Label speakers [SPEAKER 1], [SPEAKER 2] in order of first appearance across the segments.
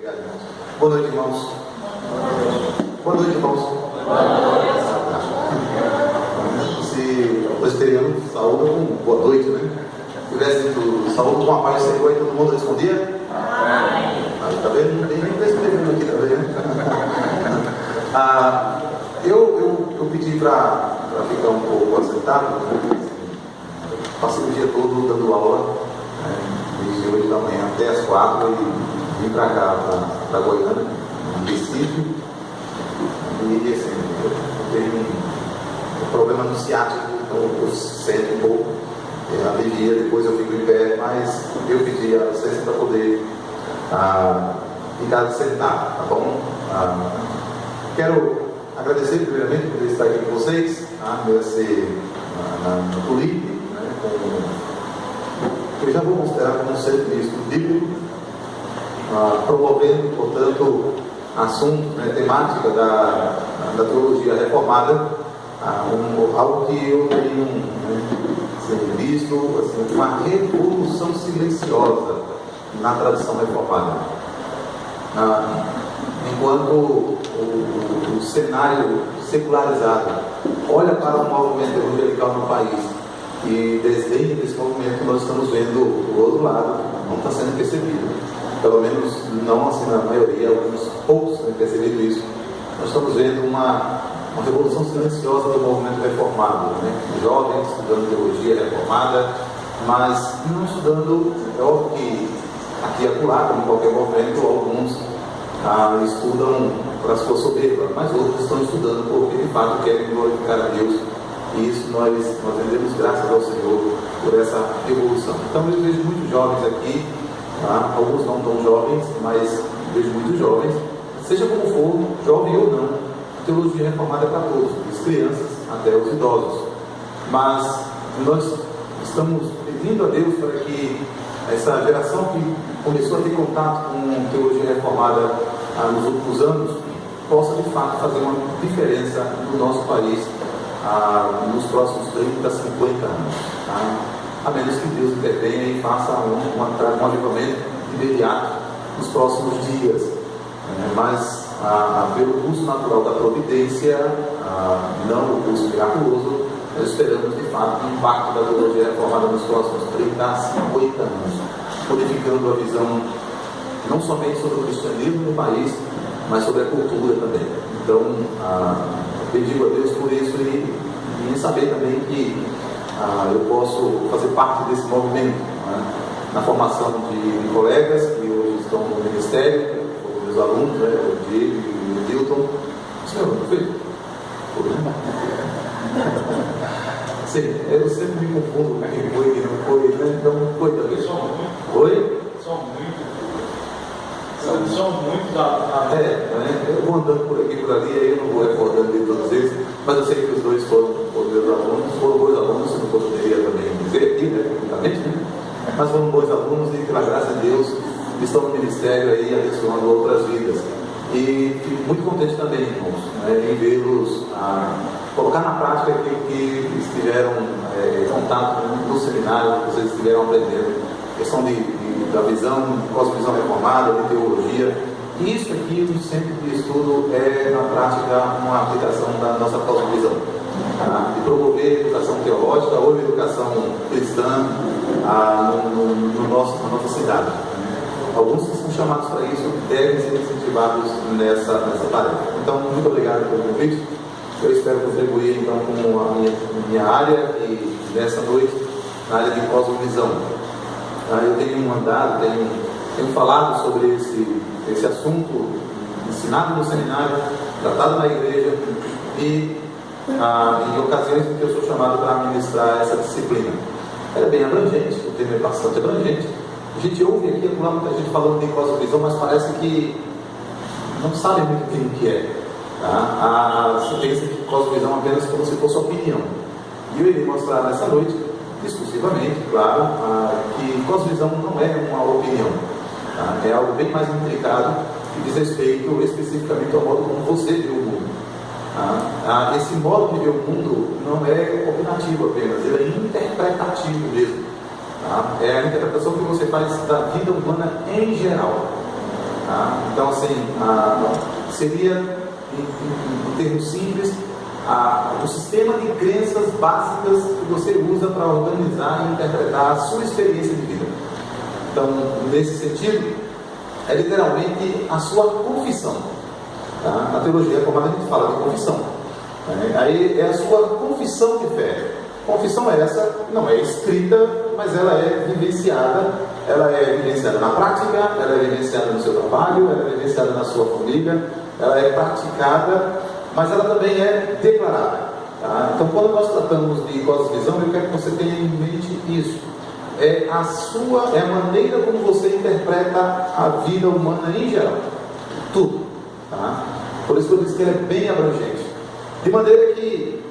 [SPEAKER 1] Obrigado, irmãos. Boa noite, irmãos. Boa noite, irmãos. Se o presbiteriano saúda com boa noite, né? Se tivesse dito saúde com a paz do Senhor e todo mundo respondia? Tá vendo? Não tem nem presbiteriano aqui também, né? Eu pedi para ficar um pouco assentado. Passei o dia todo dando aula, desde 8 da manhã até as 4 e vim para cá, para Goiânia, em Recife. E assim, eu tenho um problema no ciático, então eu sento um pouco, alivia, depois eu fico em pé, mas eu pedi a licença para poder ficar sentado, tá bom? Quero agradecer primeiramente por estar aqui com vocês, no Tulipe, que eu já vou considerar como um serviço bíblico, promovendo, portanto, assunto, temática da teologia reformada, algo que eu tenho visto, uma revolução silenciosa na tradição reformada. Enquanto o cenário secularizado olha para o movimento evangelical no país e desdenha desse movimento, nós estamos vendo o outro lado, não está sendo percebido, pelo menos não assim na maioria, alguns poucos têm percebido isso. Nós estamos vendo uma revolução silenciosa do movimento reformado, jovens estudando teologia reformada, mas não estudando, é óbvio que aqui e acolá, como em qualquer movimento, alguns estudam para sua soberba, mas outros estão estudando porque de fato querem glorificar a Deus, e isso nós rendemos graças ao Senhor por essa revolução. Então eu vejo muitos jovens aqui, alguns não tão jovens, mas vejo muitos jovens, seja como for, jovem ou não, a teologia reformada é para todos, das crianças até os idosos, mas nós estamos pedindo a Deus para que essa geração que começou a ter contato com teologia reformada nos últimos anos possa de fato fazer uma diferença no nosso país nos próximos 30, 50 anos, a menos que Deus intervenha e faça um avivamento imediato nos próximos dias, mas pelo curso natural da providência, não o curso miraculoso, nós esperamos de fato um impacto da teologia reformada nos próximos 30 a 50 anos, modificando a visão não somente sobre o cristianismo no país, mas sobre a cultura também. Então, pedindo a Deus por isso e saber também que eu posso fazer parte desse movimento, na formação de colegas que hoje estão no ministério, os alunos, o Diego e o Dilton. Senhor, não foi? Sim, eu sempre me confundo com quem foi e não foi, né? Então foi também. Oi?
[SPEAKER 2] São muito da.
[SPEAKER 1] Eu vou andando por aqui por ali, aí eu não vou recordando de todos eles, mas eu sei que os dois foram meus alunos, foram bons alunos, se não poderia também dizer aqui, publicamente, mas foram bons alunos e, pela graça de Deus, estão no ministério aí abençoando outras vidas. E fico muito contente também, irmãos, em vê-los colocar na prática aquilo que estiveram em contato no seminário, que vocês estiveram aprendendo, questão da visão, de cosmovisão reformada, de teologia. E isso aqui, no centro de estudo, é na prática uma aplicação da nossa cosmovisão, de promover a educação teológica ou a educação cristã na nossa cidade. Alguns que são chamados para isso devem ser incentivados nessa tarefa. Então, muito obrigado pelo convite. Eu espero contribuir então com a minha área e nessa noite na área de cosmovisão. Eu tenho andado, tenho falado sobre esse assunto, ensinado no seminário, tratado na igreja e em ocasiões em que eu sou chamado para ministrar essa disciplina. Ela é bem abrangente, o tema é bastante abrangente. A gente ouve aqui muita gente falando de cosmovisão, mas parece que não sabe muito bem o que é. Você pensa que cosmovisão apenas como se fosse opinião. E eu irei mostrar nessa noite, discursivamente, claro, que cosmovisão não é uma opinião. É algo bem mais intricado que diz respeito especificamente ao modo como você vê o mundo. Esse modo de ver o mundo não é opinativo apenas, ele é interpretativo mesmo. É a interpretação que você faz da vida humana em geral. Tá? Então, assim, seria, em termos simples, o sistema de crenças básicas que você usa para organizar e interpretar a sua experiência de vida. Então, nesse sentido, é literalmente a sua confissão. Tá? Na teologia reformada a gente fala de confissão. Aí é a sua confissão de fé. Confissão é essa, não é escrita, mas ela é vivenciada. Ela é vivenciada na prática, ela é vivenciada no seu trabalho, ela é vivenciada na sua família, ela é praticada, mas ela também é declarada. Tá? Então, quando nós tratamos de cosmovisão, eu quero que você tenha em mente isso. É a maneira como você interpreta a vida humana em geral. Tudo. Tá? Por isso que eu disse que ela é bem abrangente. De maneira que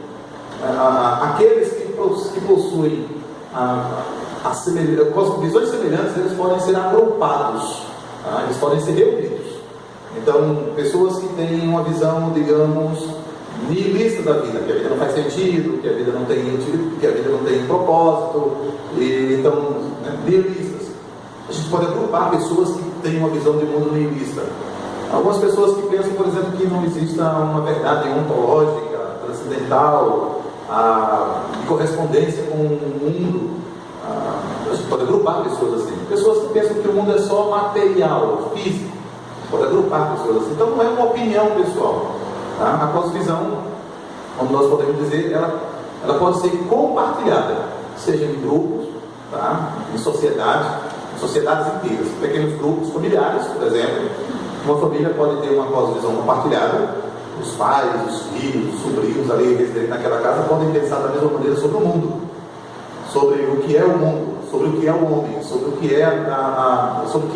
[SPEAKER 1] aqueles que possuem cosmovisões semelhantes, eles podem ser agrupados, tá? Eles podem ser reunidos. Então, pessoas que têm uma visão, digamos, nihilista da vida, que a vida não faz sentido, que a vida não tem propósito, e então, nihilistas. A gente pode agrupar pessoas que têm uma visão de mundo nihilista. Algumas pessoas que pensam, por exemplo, que não exista uma verdade ontológica, transcendental, de correspondência com o mundo. A gente pode agrupar pessoas assim. Pessoas que pensam que o mundo é só material, físico. Pode agrupar pessoas assim. Então não é uma opinião pessoal. Tá? A cosmovisão, como nós podemos dizer, ela pode ser compartilhada, seja em grupos, tá? Em sociedades inteiras, pequenos grupos familiares, por exemplo. Uma família pode ter uma cosmovisão compartilhada. Os pais, os filhos, os sobrinhos ali residentes naquela casa podem pensar da mesma maneira sobre o mundo, sobre o que é o mundo, sobre o que é o homem, sobre o que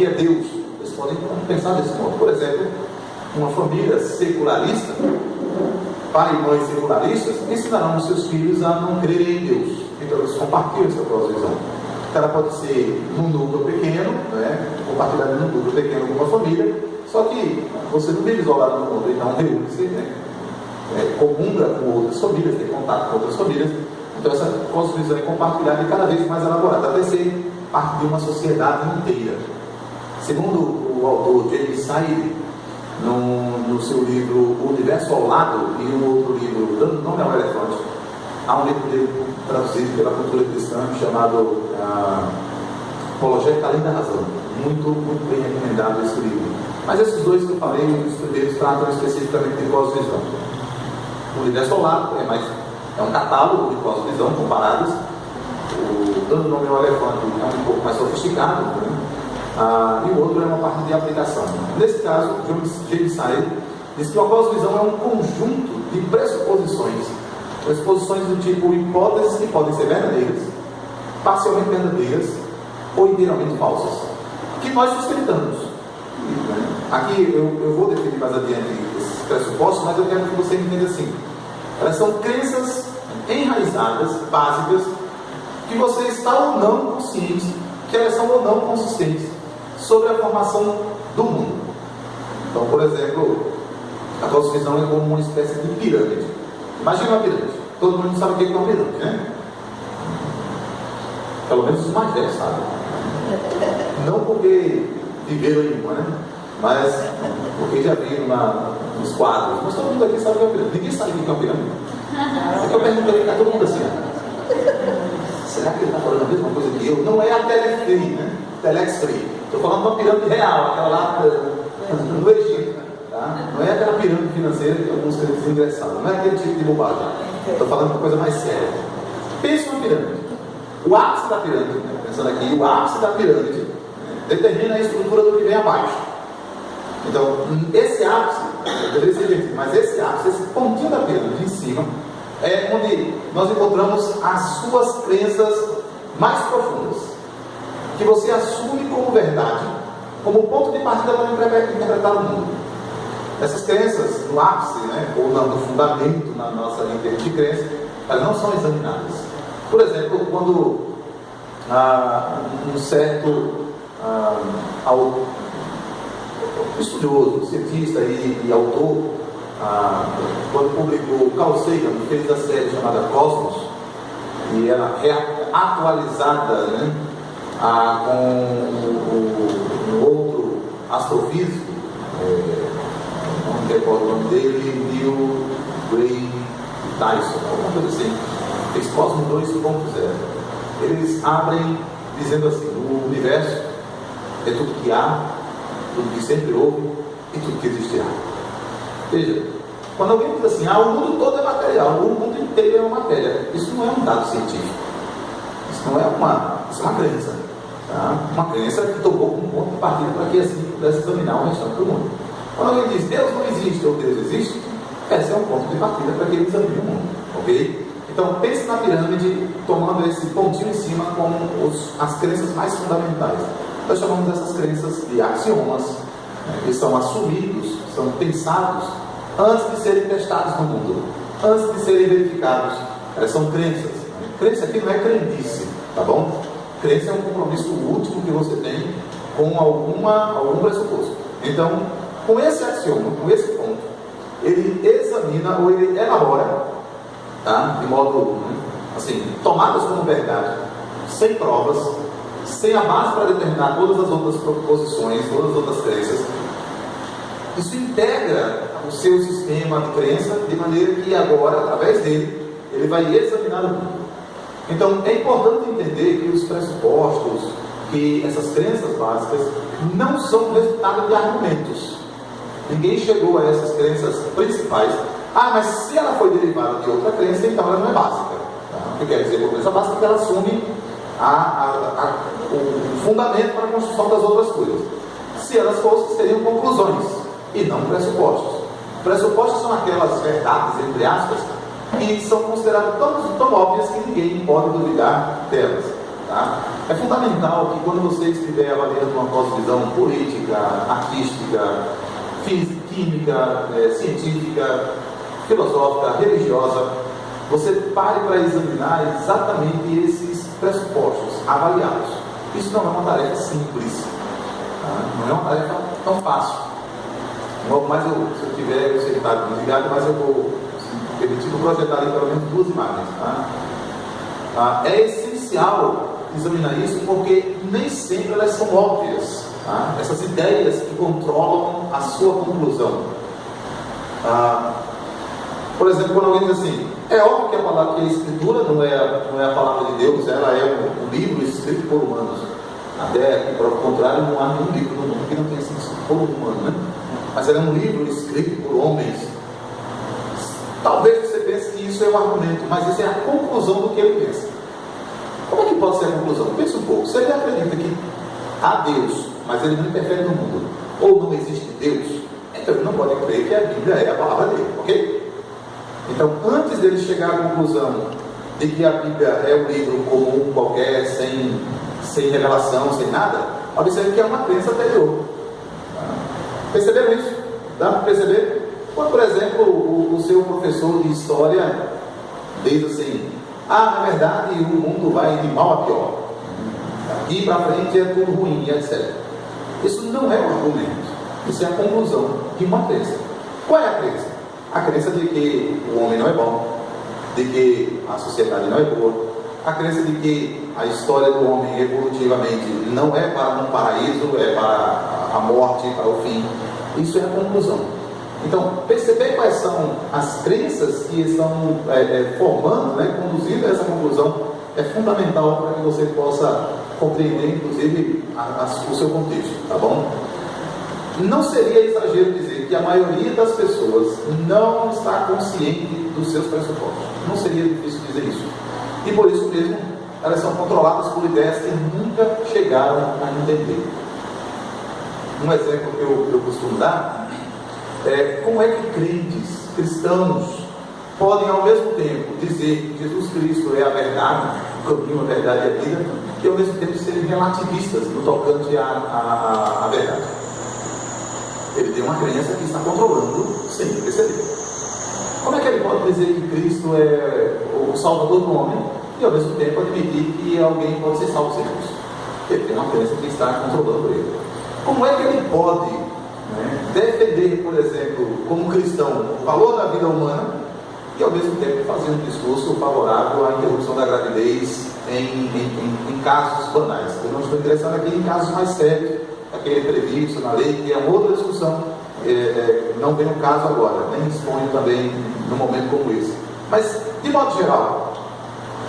[SPEAKER 1] é Deus. Eles podem pensar desse modo. Por exemplo, uma família secularista, pai e mãe secularistas, ensinarão os seus filhos a não crerem em Deus. Então eles compartilham essa cosmovisão. Então ela pode ser num núcleo pequeno, compartilhada num núcleo pequeno com uma família. Só que você não vive isolado no mundo, então reúne-se, comunga com outras famílias, tem contato com outras famílias. Então essa cosmovisão é compartilhada e cada vez mais elaborada, até ser parte de uma sociedade inteira. Segundo o autor James Said, no seu livro O Universo ao Lado, e um outro livro, Dando Nome ao Elefante, há um livro dele traduzido pela cultura cristã chamado Apologética Além da Razão. Muito bem recomendado esse livro. Mas esses dois que eu falei, eles tratam especificamente de cosmovisão. O Universo ao Lado é um catálogo de cosmovisão comparadas. O Dando Nome ao Elefante é um pouco mais sofisticado, e o outro é uma parte de aplicação. Nesse caso, James Said diz que uma cosmovisão é um conjunto de pressuposições do tipo hipóteses que podem ser verdadeiras, parcialmente verdadeiras ou inteiramente falsas, que nós sustentamos. Aqui eu vou definir mais adiante esses pressupostos, mas eu quero que você entenda assim. Elas são crenças enraizadas, básicas, que você está ou não consciente, que elas são ou não consistentes sobre a formação do mundo. Então, por exemplo, a cosmovisão é como uma espécie de pirâmide. Imagina uma pirâmide. Todo mundo sabe o que é uma pirâmide, né? Pelo menos os mais velhos sabem. Não porque viveram em uma, mas porque já viram nos quadros. Mas todo mundo aqui sabe o que é uma pirâmide. Ninguém sabe o que é uma pirâmide. É que eu perguntei para todo mundo assim: será que ele está falando a mesma coisa que eu? Não é a Telefree, Telex-Free. Estou falando de uma pirâmide real, aquela lá no Egito. Tá? Não é aquela pirâmide financeira que alguns crentes ingressaram. Não é aquele tipo de bobagem. Estou falando de uma coisa mais séria. Pense numa pirâmide. O ápice da pirâmide, pensando aqui, o ápice da pirâmide determina a estrutura do que vem abaixo. Então, esse ápice, deveria ser invertido, mas esse ápice, esse pontinho da pirâmide em cima, é onde nós encontramos as suas crenças mais profundas, que você assume como verdade, como ponto de partida para interpretar o mundo. Essas crenças, no ápice, ou no fundamento, na nossa linha de crença, elas não são examinadas. Por exemplo, quando um certo estudioso, cientista e autor, quando publicou Carl Sagan, fez a série chamada Cosmos, e ela é atualizada com um outro astrofísico, não me recordo o nome dele, Neil Gray Tyson, alguma coisa assim, fez Cosmos 2.0. Eles abrem dizendo assim: o universo é tudo que há, tudo que sempre houve e tudo que existirá. Veja, quando alguém diz assim, o mundo todo é material, o mundo inteiro é uma matéria, isso não é um dado científico, isso não é isso é uma crença, tá? Uma crença que tocou como um ponto de partida para que assim pudesse examinar o restante do mundo. Quando alguém diz Deus não existe ou Deus existe, esse é um ponto de partida para que ele examine o mundo, ok? Então pense na pirâmide, tomando esse pontinho em cima como as crenças mais fundamentais. Nós chamamos essas crenças de axiomas, que são assumidos, são pensados antes de serem testados no mundo, antes de serem verificados. São crenças. Crença aqui não é crendice, tá bom? Crença é um compromisso último que você tem com algum pressuposto. Então, com esse axioma, com esse ponto, ele examina ou ele elabora, tá? De modo, assim, tomadas como verdade, sem provas, sem a base para determinar todas as outras proposições, todas as outras crenças. Isso integra o seu sistema de crença, de maneira que agora, através dele, ele vai examinar o mundo. Então, é importante entender que os pressupostos, que essas crenças básicas, não são resultado de argumentos. Ninguém chegou a essas crenças principais. Mas se ela foi derivada de outra crença, então ela não é básica. Tá? O que quer dizer por crença básica? Que ela assume o fundamento para a construção das outras coisas. Se elas fossem, seriam conclusões e não pressupostos. Pressupostos são aquelas verdades, entre aspas, que são consideradas tão óbvias que ninguém pode duvidar delas. Tá? É fundamental que quando você estiver avaliando uma cosmovisão política, artística, física, química, científica, filosófica, religiosa, você pare para examinar exatamente esses pressupostos, avaliá-los. Isso não é uma tarefa simples, tá? Não é uma tarefa tão fácil. Logo mais, se eu tiver o secretário desligado, mas eu vou permitir projetar ali pelo menos 2 imagens. Tá? É essencial examinar isso porque nem sempre elas são óbvias. Tá? Essas ideias que controlam a sua conclusão. Por exemplo, quando alguém diz assim, é óbvio que a escritura não é a palavra de Deus, ela é um livro escrito por humanos. Até, por contrário, não há nenhum livro no mundo que não tenha sido escrito por um humano, né? Mas ela é um livro escrito por homens. Talvez você pense que isso é um argumento, mas isso é a conclusão do que ele pensa. Como é que pode ser a conclusão? Pense um pouco. Se ele acredita que há Deus, mas ele não interfere no mundo, ou não existe Deus, então ele não pode crer que a Bíblia é a palavra dele, ok? Então, antes dele chegar à conclusão de que a Bíblia é um livro comum, qualquer, sem revelação, sem nada, observe que é uma crença anterior. Perceberam isso? Dá para perceber? Quando, por exemplo, o seu professor de história diz assim, na verdade o mundo vai de mal a pior, daqui para frente é tudo ruim, etc. Isso não é um argumento, isso é a conclusão de uma crença. Qual é a crença? A crença de que o homem não é bom, de que a sociedade não é boa, a crença de que a história do homem evolutivamente não é para um paraíso, é para a morte, para o fim. Isso é a conclusão. Então, perceber quais são as crenças que estão formando, conduzindo a essa conclusão, é fundamental para que você possa compreender, inclusive, o seu contexto, tá bom? Não seria exagero dizer que a maioria das pessoas não está consciente dos seus pressupostos. Não seria difícil dizer isso. E por isso mesmo, elas são controladas por ideias que nunca chegaram a entender. Um exemplo que eu costumo dar é como é que crentes, cristãos, podem ao mesmo tempo dizer que Jesus Cristo é a verdade, o caminho, a verdade e a vida, e ao mesmo tempo serem relativistas no tocante à verdade. Ele tem uma crença que está controlando sem perceber. Como é que ele pode dizer que Cristo é o Salvador do homem e ao mesmo tempo admitir que alguém pode ser salvo sem Cristo? Ele tem uma crença que está controlando ele. Como é que ele pode defender, por exemplo, como cristão, o valor da vida humana e ao mesmo tempo fazer um discurso favorável à interrupção da gravidez em casos banais? Eu não estou interessado aqui em casos mais sérios, aquele previsto na lei, que é uma outra discussão, não vem o caso agora, nem exponho também num momento como esse. Mas, de modo geral,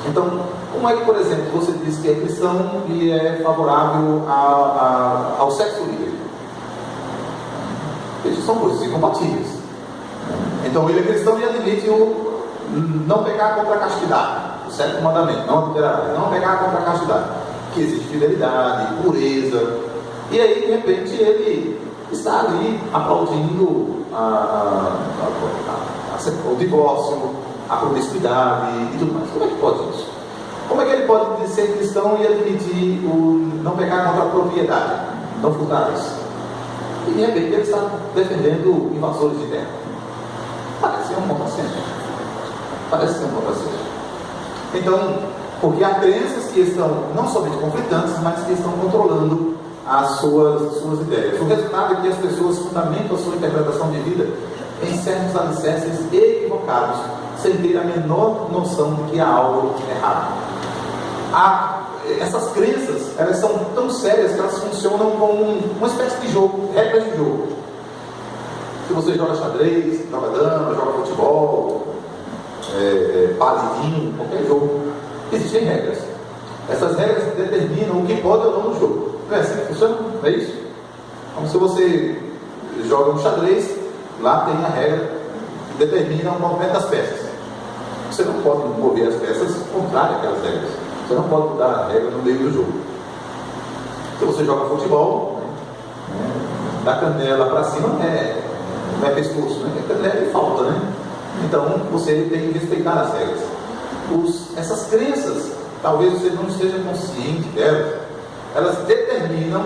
[SPEAKER 1] então, como é que, por exemplo, você diz que é cristão e é favorável ao sexo livre? Isso são coisas incompatíveis. Então, ele é cristão e admite o não pecar contra a castidade, o sétimo mandamento, não pecar contra a castidade, que existe fidelidade, pureza, e aí, de repente, ele está ali aplaudindo o divórcio, a promiscuidade e tudo mais. Como é que pode isso? Como é que ele pode ser cristão e admitir o não pecar contra a propriedade, não furtares? E de repente ele está defendendo invasores de terra. Parece ser um contrassenso. Então, porque há crenças que estão não somente conflitantes, mas que estão controlando as suas ideias. O resultado é que as pessoas fundamentam a sua interpretação de vida em certos alicerces equivocados, sem ter a menor noção de que há algo errado. Essas crenças, elas são tão sérias que elas funcionam como uma espécie de jogo, regras de jogo. Se você joga xadrez, joga dama, joga futebol, palidinho, qualquer jogo, existem regras. Essas regras determinam o que pode ou não no jogo. Não é assim que funciona? Não é isso? Como se você joga um xadrez, lá tem a regra que determina o movimento das peças. Você não pode mover as peças contrárias àquelas regras. Você não pode mudar a regra no meio do jogo. Se você joga futebol, da canela para cima não é pescoço, é canela e falta, Então você tem que respeitar as regras. Essas crenças, talvez você não esteja consciente delas, elas determinam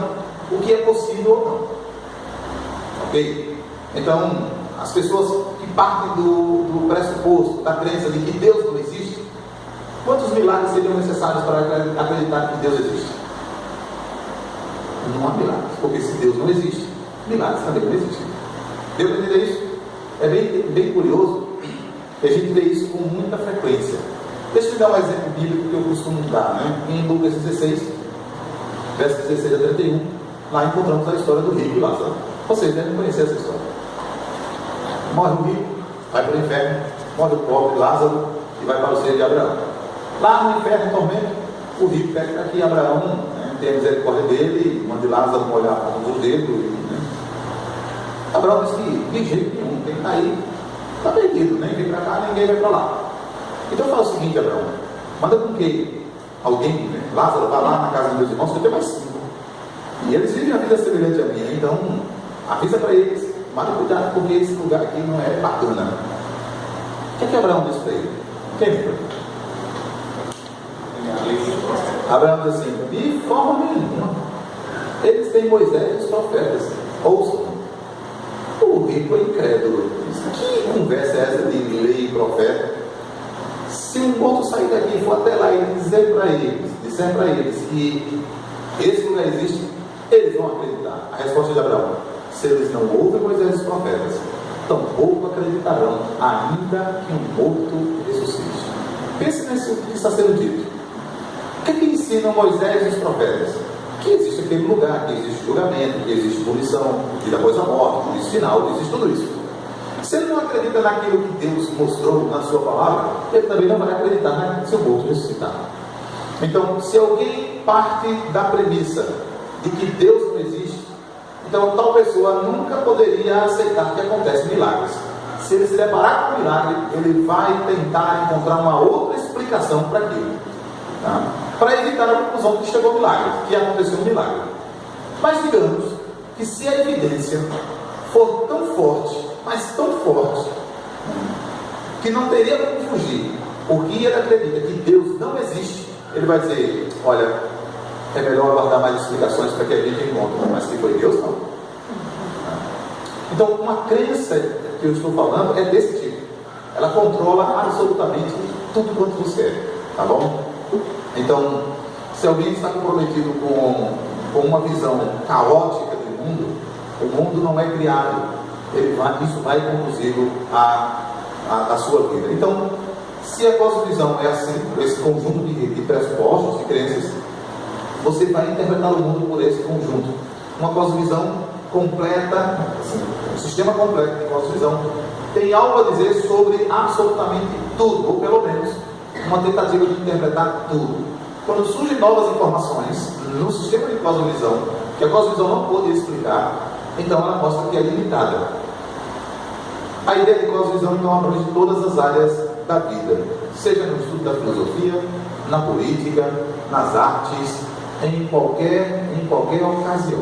[SPEAKER 1] o que é possível ou não. Ok? Então, as pessoas que partem do pressuposto, da crença de que Deus não existe, quantos milagres seriam necessários para acreditar que Deus existe? Não há milagres, porque se Deus não existe, milagres também não existem. Deu para entender isso? É bem curioso que a gente vê isso com muita frequência. Deixa eu dar um exemplo bíblico que eu costumo dar, Em Lucas 16, versos 16 a 31, lá encontramos a história do rico e Lázaro. Vocês devem conhecer essa história. Morre o rico, vai para o inferno, morre o pobre Lázaro e vai para o seio de Abraão. Lá no inferno, no tormento, o rico pede para que Abraão tenha misericórdia dele, mande Lázaro molhar a ponta dos dedos. Abraão diz que de jeito nenhum, tem que estar aí, está perdido, nem vem para cá, ninguém vai para lá. Então fala o seguinte, Abraão, manda com que alguém, Lázaro, vá lá na casa dos meus irmãos, que eu tenho mais 5. E eles vivem a vida semelhante a minha, então avisa para eles, manda cuidado, porque esse lugar aqui não é bacana. O que Abraão disse para ele? Quem lembra? Abraão diz assim, de forma nenhuma. Eles têm Moisés e os profetas. Ouçam. O rico é incrédulo. Que conversa é essa de lei e profeta? Se um morto sair daqui e for até lá e disser para eles que esse lugar existe, eles vão acreditar. A resposta de Abraão: se eles não ouvem Moisés e os profetas, tampouco acreditarão, ainda que um morto ressuscite. Pense nisso que está sendo dito. O que ensinam Moisés e os profetas? Que existe aquele lugar, que existe julgamento, que existe punição, vida após a morte, juízo final, existe tudo isso. Se ele não acredita naquilo que Deus mostrou na sua palavra, ele também não vai acreditar no seu morto ressuscitar. Então, se alguém parte da premissa de que Deus não existe, então tal pessoa nunca poderia aceitar que acontecem milagres. Se ele se deparar com um milagre, ele vai tentar encontrar uma outra explicação para aquilo, para evitar a conclusão que chegou ao milagre, que aconteceu um milagre. Mas digamos que se a evidência for tão forte, mas tão forte, que não teria como fugir, porque ele acredita que Deus não existe, ele vai dizer: olha, é melhor aguardar mais explicações para que a gente encontre, mas que foi Deus, não. Então, uma crença que eu estou falando é desse tipo. Ela controla absolutamente tudo quanto você é, tá bom? Então, se alguém está comprometido com uma visão caótica do mundo, o mundo não é criado, isso vai conduzi-lo à sua vida. Então, se a cosmovisão é assim, esse conjunto de pressupostos, de crenças, você vai interpretar o mundo por esse conjunto. uma cosmovisão completa, assim, um sistema completo de cosmovisão, tem algo a dizer sobre absolutamente tudo, ou pelo menos uma tentativa de interpretar tudo. Quando surgem novas informações no sistema de cosmovisão, que a cosmovisão não pode explicar, então ela mostra que é limitada. A ideia de cosmovisão então abrange todas as áreas da vida, seja no estudo da filosofia, na política, nas artes, em qualquer ocasião.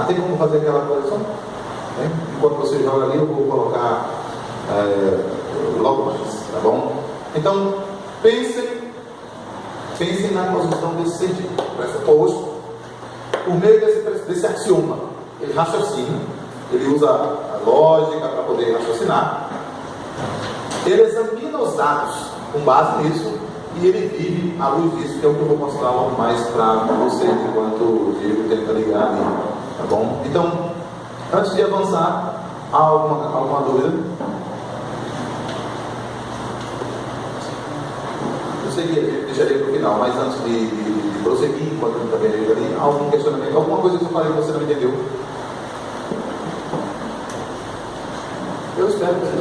[SPEAKER 1] Tem como fazer aquela correção? Enquanto você joga ali, eu vou colocar logo mais, tá bom? Então, pensem na cosmovisão desse sentido, pressuposto, por meio desse axioma. Ele raciocina, ele usa a lógica para poder raciocinar, ele examina os dados com base nisso e ele vive à luz disso, que é o que eu vou mostrar logo mais para vocês, enquanto o Diego tenta ligar ali, tá bom? Então, antes de avançar, há alguma dúvida? Eu sei que eu deixaria para o final, mas antes de prosseguir, enquanto eu também ligo ali, algum questionamento, alguma coisa que eu falei que você não entendeu? Eu espero que você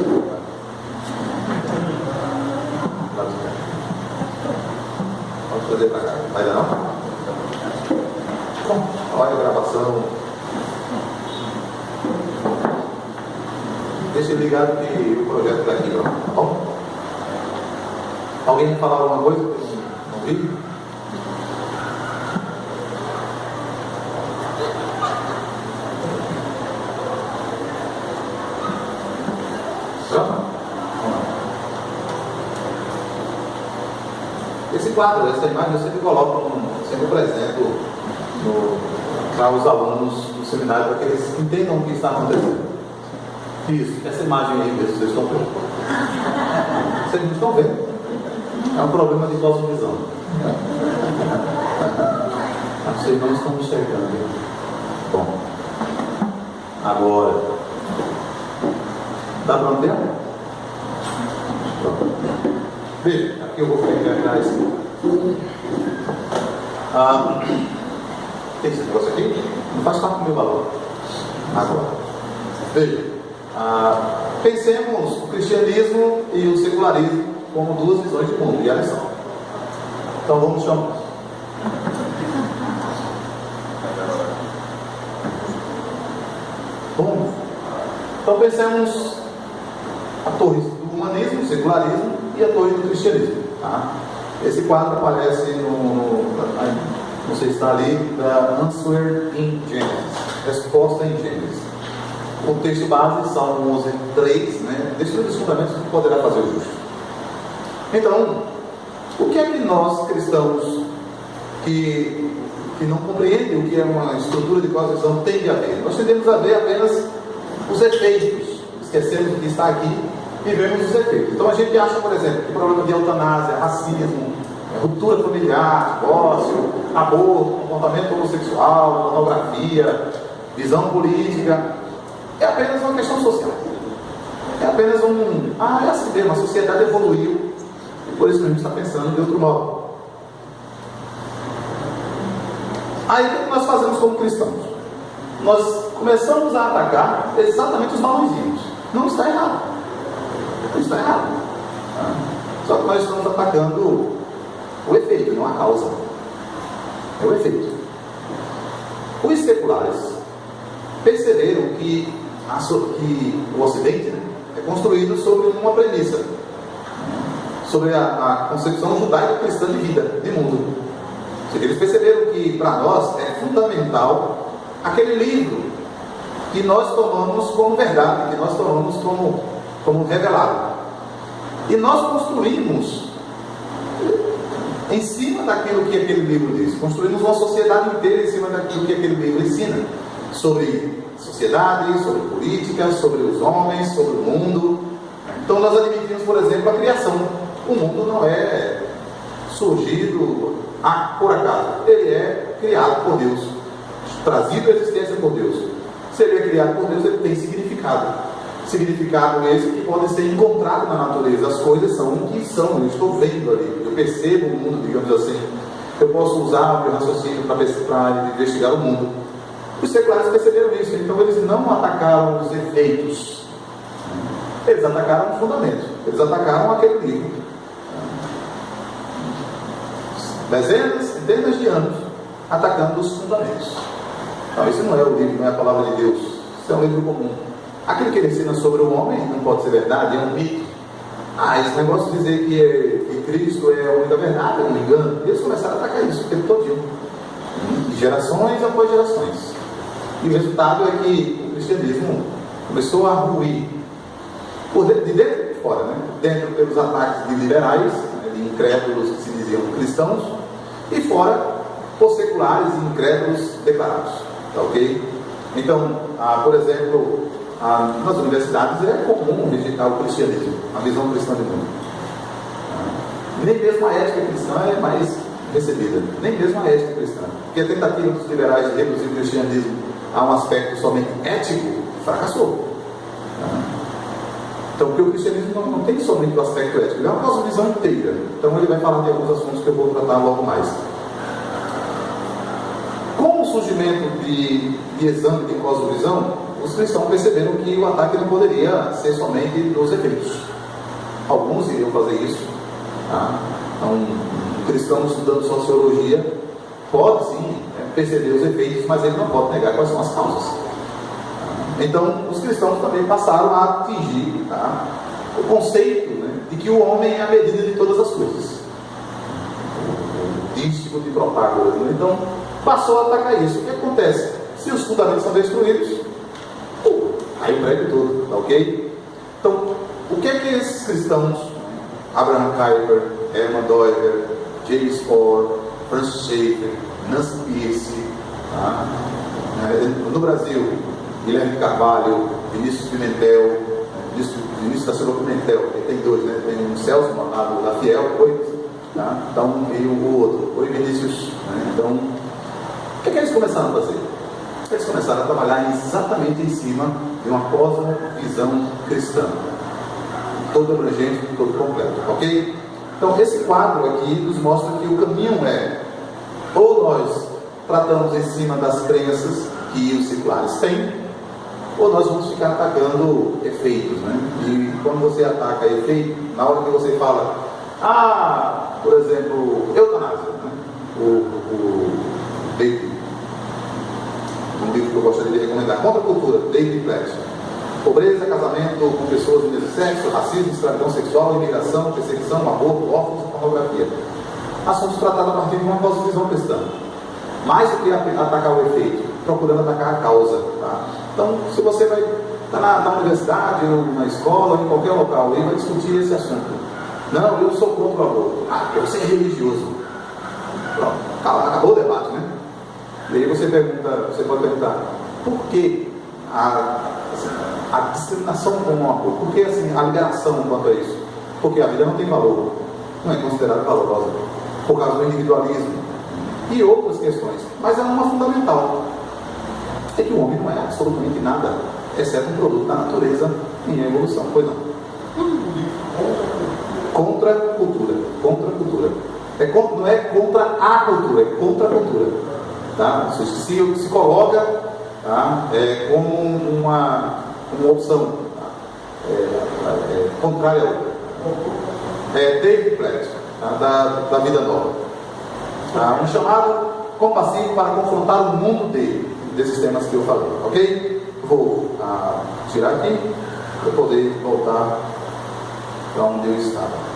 [SPEAKER 1] vamos fazer para cá. Vai dar não? Bom, olha a gravação. Deixa eu ligar que o projeto está aqui, tá bom? Alguém quer falar alguma coisa que eu não vi? Esse quadro, essa imagem eu sempre coloco, sempre apresento para os alunos do seminário, para que eles entendam o que está acontecendo. Isso, essa imagem aí mesmo, vocês estão vendo? Vocês não estão vendo? É um problema de cosmovisão. Vocês não estão enxergando. Bom, agora, dá para ver? Veja, aqui eu vou pegar esse. Tem esse negócio aqui? Não faz parte do meu valor. Agora, veja, pensemos o cristianismo e o secularismo como duas visões de mundo, e elas são. Então vamos chamar. Bom, então pensemos a torre do humanismo, o secularismo e a torre do cristianismo. Tá? Esse quadro aparece não sei se está ali, da Answer in Genesis, resposta em Gênesis. O texto base, Salmo 11, 3, né? Descreve os fundamentos que poderá fazer o justo. Então, o que é que nós cristãos que não compreendem o que é uma estrutura de cosmovisão tem a ver? Nós tendemos a ver apenas os efeitos, esquecemos o que está aqui e vemos os efeitos. Então a gente acha, por exemplo, que o problema de eutanásia, racismo, ruptura familiar, divórcio, aborto, comportamento homossexual, pornografia, visão política, é apenas uma questão social. É apenas é assim mesmo, a sociedade evoluiu e por isso a gente está pensando de outro modo. Aí o que nós fazemos como cristãos? Nós começamos a atacar exatamente os balãozinhos. Não está errado. Não está errado. Só que nós estamos atacando o efeito, não a causa. É o efeito. Os seculares perceberam que o Ocidente, né, é construído sobre uma premissa, sobre a concepção judaico-cristã de vida, de mundo. Eles perceberam que para nós é fundamental aquele livro que nós tomamos como verdade, que nós tomamos como revelado. E nós construímos em cima daquilo que aquele livro diz. Construímos uma sociedade inteira em cima daquilo que aquele livro ensina. Sobre sociedade, sobre política, sobre os homens, sobre o mundo. Então nós admitimos, por exemplo, a criação. O mundo não é surgido por acaso. Ele é criado por Deus, trazido à existência por Deus. Se ele é criado por Deus, ele tem significado. Significado esse que pode ser encontrado na natureza. As coisas são o que são, eu estou vendo ali, eu percebo o mundo, digamos assim. Eu posso usar o meu raciocínio para investigar o mundo. Os seculares perceberam isso, então eles não atacaram os efeitos, eles atacaram o fundamento, eles atacaram aquele livro. Dezenas, centenas de anos atacando os fundamentos. Então, isso não é o livro, não é a palavra de Deus, isso é um livro comum. Aquilo que ele ensina sobre o homem não pode ser verdade, é um mito. Esse negócio de dizer que Cristo é a única verdade, é um engano. Eles começaram a atacar isso o tempo todo, de gerações após gerações. E o resultado é que o cristianismo começou a ruir de dentro e de fora, né? Dentro pelos ataques de liberais, né? De incrédulos que se diziam cristãos, e fora por seculares e incrédulos declarados, tá ok? Então, por exemplo, nas universidades é comum rejeitar o cristianismo, a visão cristã do mundo. Nem mesmo a ética cristã é mais recebida, nem mesmo a ética cristã, porque a tentativa dos liberais de reduzir o cristianismo a um aspecto somente ético fracassou. Então, porque o cristianismo não tem somente o aspecto ético, ele é uma cosmovisão inteira. Então, ele vai falar de alguns assuntos que eu vou tratar logo mais. Com o surgimento de exame de cosmovisão, os cristãos perceberam que o ataque não poderia ser somente nos efeitos. Alguns iriam fazer isso. Então, um cristão estudando sociologia pode sim perceber os efeitos, mas ele não pode negar quais são as causas. Então, os cristãos também passaram a atingir o conceito, né, de que o homem é a medida de todas as coisas. O dístico de Protágoras. Né? Então, passou a atacar isso. O que acontece? Se os fundamentos são destruídos, aí o prédio todo, tá ok? Então, o que é que esses cristãos, Abraham Kuyper, Herman Doiver, James Ford, Francis Schaeffer, Nancy Pierce, no Brasil, Guilherme Carvalho, Vinícius Pimentel, Vinícius da Silva Pimentel, tem dois, né? Tem um Celso Manado da Fiel, então, e o outro, oi Vinícius, né? Então, o que é que eles começaram a fazer? Eles começaram a trabalhar exatamente em cima de uma cosmovisão cristã, todo abrangente, todo completo, ok? Então, esse quadro aqui nos mostra que o caminho é, ou nós tratamos em cima das crenças que os seculares têm, ou nós vamos ficar atacando efeitos, né? E quando você ataca efeito, na hora que você fala, por exemplo, eutanásia, né? Um livro que eu gostaria de recomendar, Contra a Cultura, David Platt. Pobreza, casamento com pessoas do mesmo sexo, racismo, escravidão sexual, imigração, perseguição, aborto, órfãos e pornografia. Assuntos tratados a partir de uma cosmovisão cristã. Mais do que atacar o efeito, procurando atacar a causa. Tá? Então, se você vai estar na universidade, ou na escola, ou em qualquer local, e vai discutir esse assunto. Não, eu sou contra o aborto. Porque você é religioso. Pronto, acabou o debate, né? E aí você pode perguntar, por que a discriminação com o aborto? Por que assim, a liberação quanto a isso? Porque a vida não tem valor, não é considerada valorosa, por causa do individualismo e outras questões. Mas é uma fundamental, é que o homem não é absolutamente nada, exceto um produto da natureza em evolução, pois não? Contra a cultura, não é contra a cultura, é contra a cultura, tá? Se coloca, tá? Como uma opção, tá? Contrária a outra. David Platt, tá? da Vida Nova, tá? Um chamado compassivo para confrontar o mundo desses temas que eu falei, ok? Vou tirar aqui para poder voltar para onde eu estava.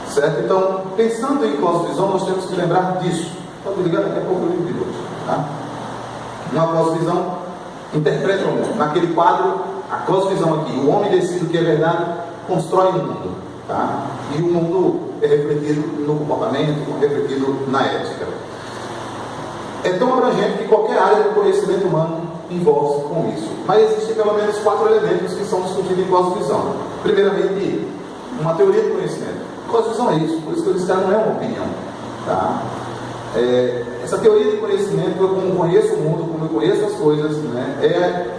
[SPEAKER 1] Certo? Então, pensando em cosmovisão, nós temos que lembrar disso. Pode ligar, daqui a pouco eu ligo de novo. Tá? Uma cosmovisão interpreta o mundo. Naquele quadro, a cosmovisão aqui, o homem decide o que é verdade, constrói o mundo. Tá? E o mundo é refletido no comportamento, refletido na ética. É tão abrangente que qualquer área do conhecimento humano envolve-se com isso. Mas existem pelo menos 4 elementos que são discutidos em cosmovisão. Primeiramente, uma teoria do conhecimento. Cosmovisão é isso, por isso que eu disse que não é uma opinião. Tá? Essa teoria de conhecimento, eu como conheço o mundo, como eu conheço as coisas, né, é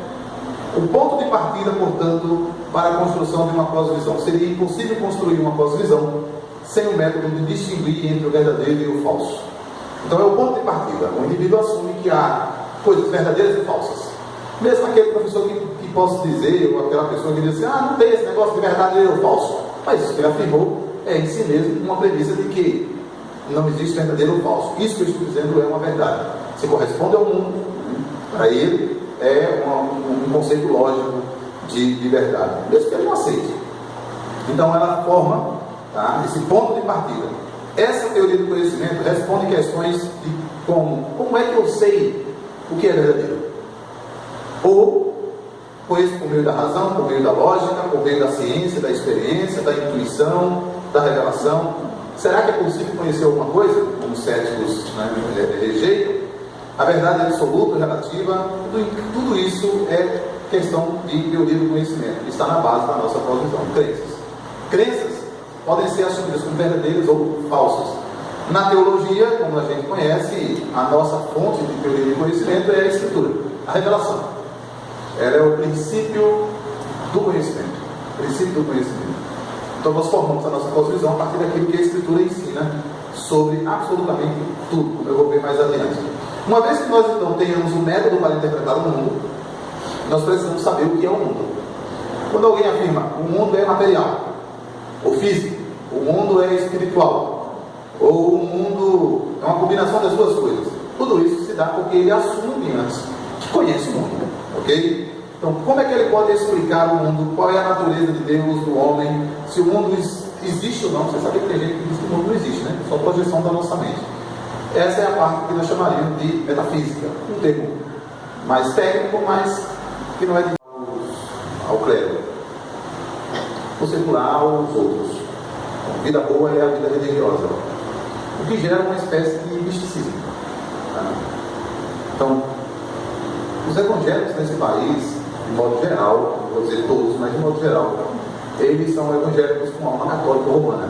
[SPEAKER 1] o ponto de partida, portanto, para a construção de uma cosmovisão. Seria impossível construir uma cosmovisão sem o método de distinguir entre o verdadeiro e o falso. Então é o ponto de partida. O indivíduo assume que há coisas verdadeiras e falsas. Mesmo aquele professor que posso dizer, ou aquela pessoa que diz assim, não tem esse negócio de verdadeiro ou falso, mas isso que ele afirmou é em si mesmo uma premissa de que não existe verdadeiro ou falso. Isso que eu estou dizendo é uma verdade. Se corresponde ao mundo, para ele é um conceito lógico de verdade, mesmo que ele não aceite. Então ela forma, tá, esse ponto de partida. Essa teoria do conhecimento responde questões de como é que eu sei o que é verdadeiro. Ou conheço por meio da razão, por meio da lógica, por meio da ciência, da experiência, da intuição, da revelação. Será que é possível conhecer alguma coisa? Como os céticos, né, rejeitam. A verdade absoluta, relativa, tudo isso é questão de teoria do conhecimento, que está na base da nossa cosmovisão. Crenças podem ser assumidas como verdadeiras ou falsas. Na teologia, como a gente conhece, a nossa fonte de teoria de conhecimento é a Escritura, a revelação. Ela é o princípio do conhecimento. Princípio do conhecimento. Então nós formamos a nossa cosmovisão a partir daquilo que a Escritura ensina sobre absolutamente tudo, como eu vou ver mais adiante. Uma vez que nós então tenhamos um método para interpretar o mundo, nós precisamos saber o que é o mundo. Quando alguém afirma o mundo é material, ou físico, o mundo é espiritual, ou o mundo é uma combinação das duas coisas, tudo isso se dá porque ele assume antes que conhece o mundo, ok? Então, como é que ele pode explicar o mundo? Qual é a natureza de Deus, do homem? Se o mundo existe ou não? Você sabe que tem gente que diz que o mundo não existe, né? Só projeção da nossa mente. Essa é a parte que nós chamaríamos de metafísica, um termo mais técnico, mas que não é de ao clero, o secular aos outros. A vida boa é a vida religiosa, o que gera uma espécie de misticismo. Então, os evangélicos nesse país, de modo geral, não vou dizer todos, mas de modo geral, eles são evangélicos com alma católica romana.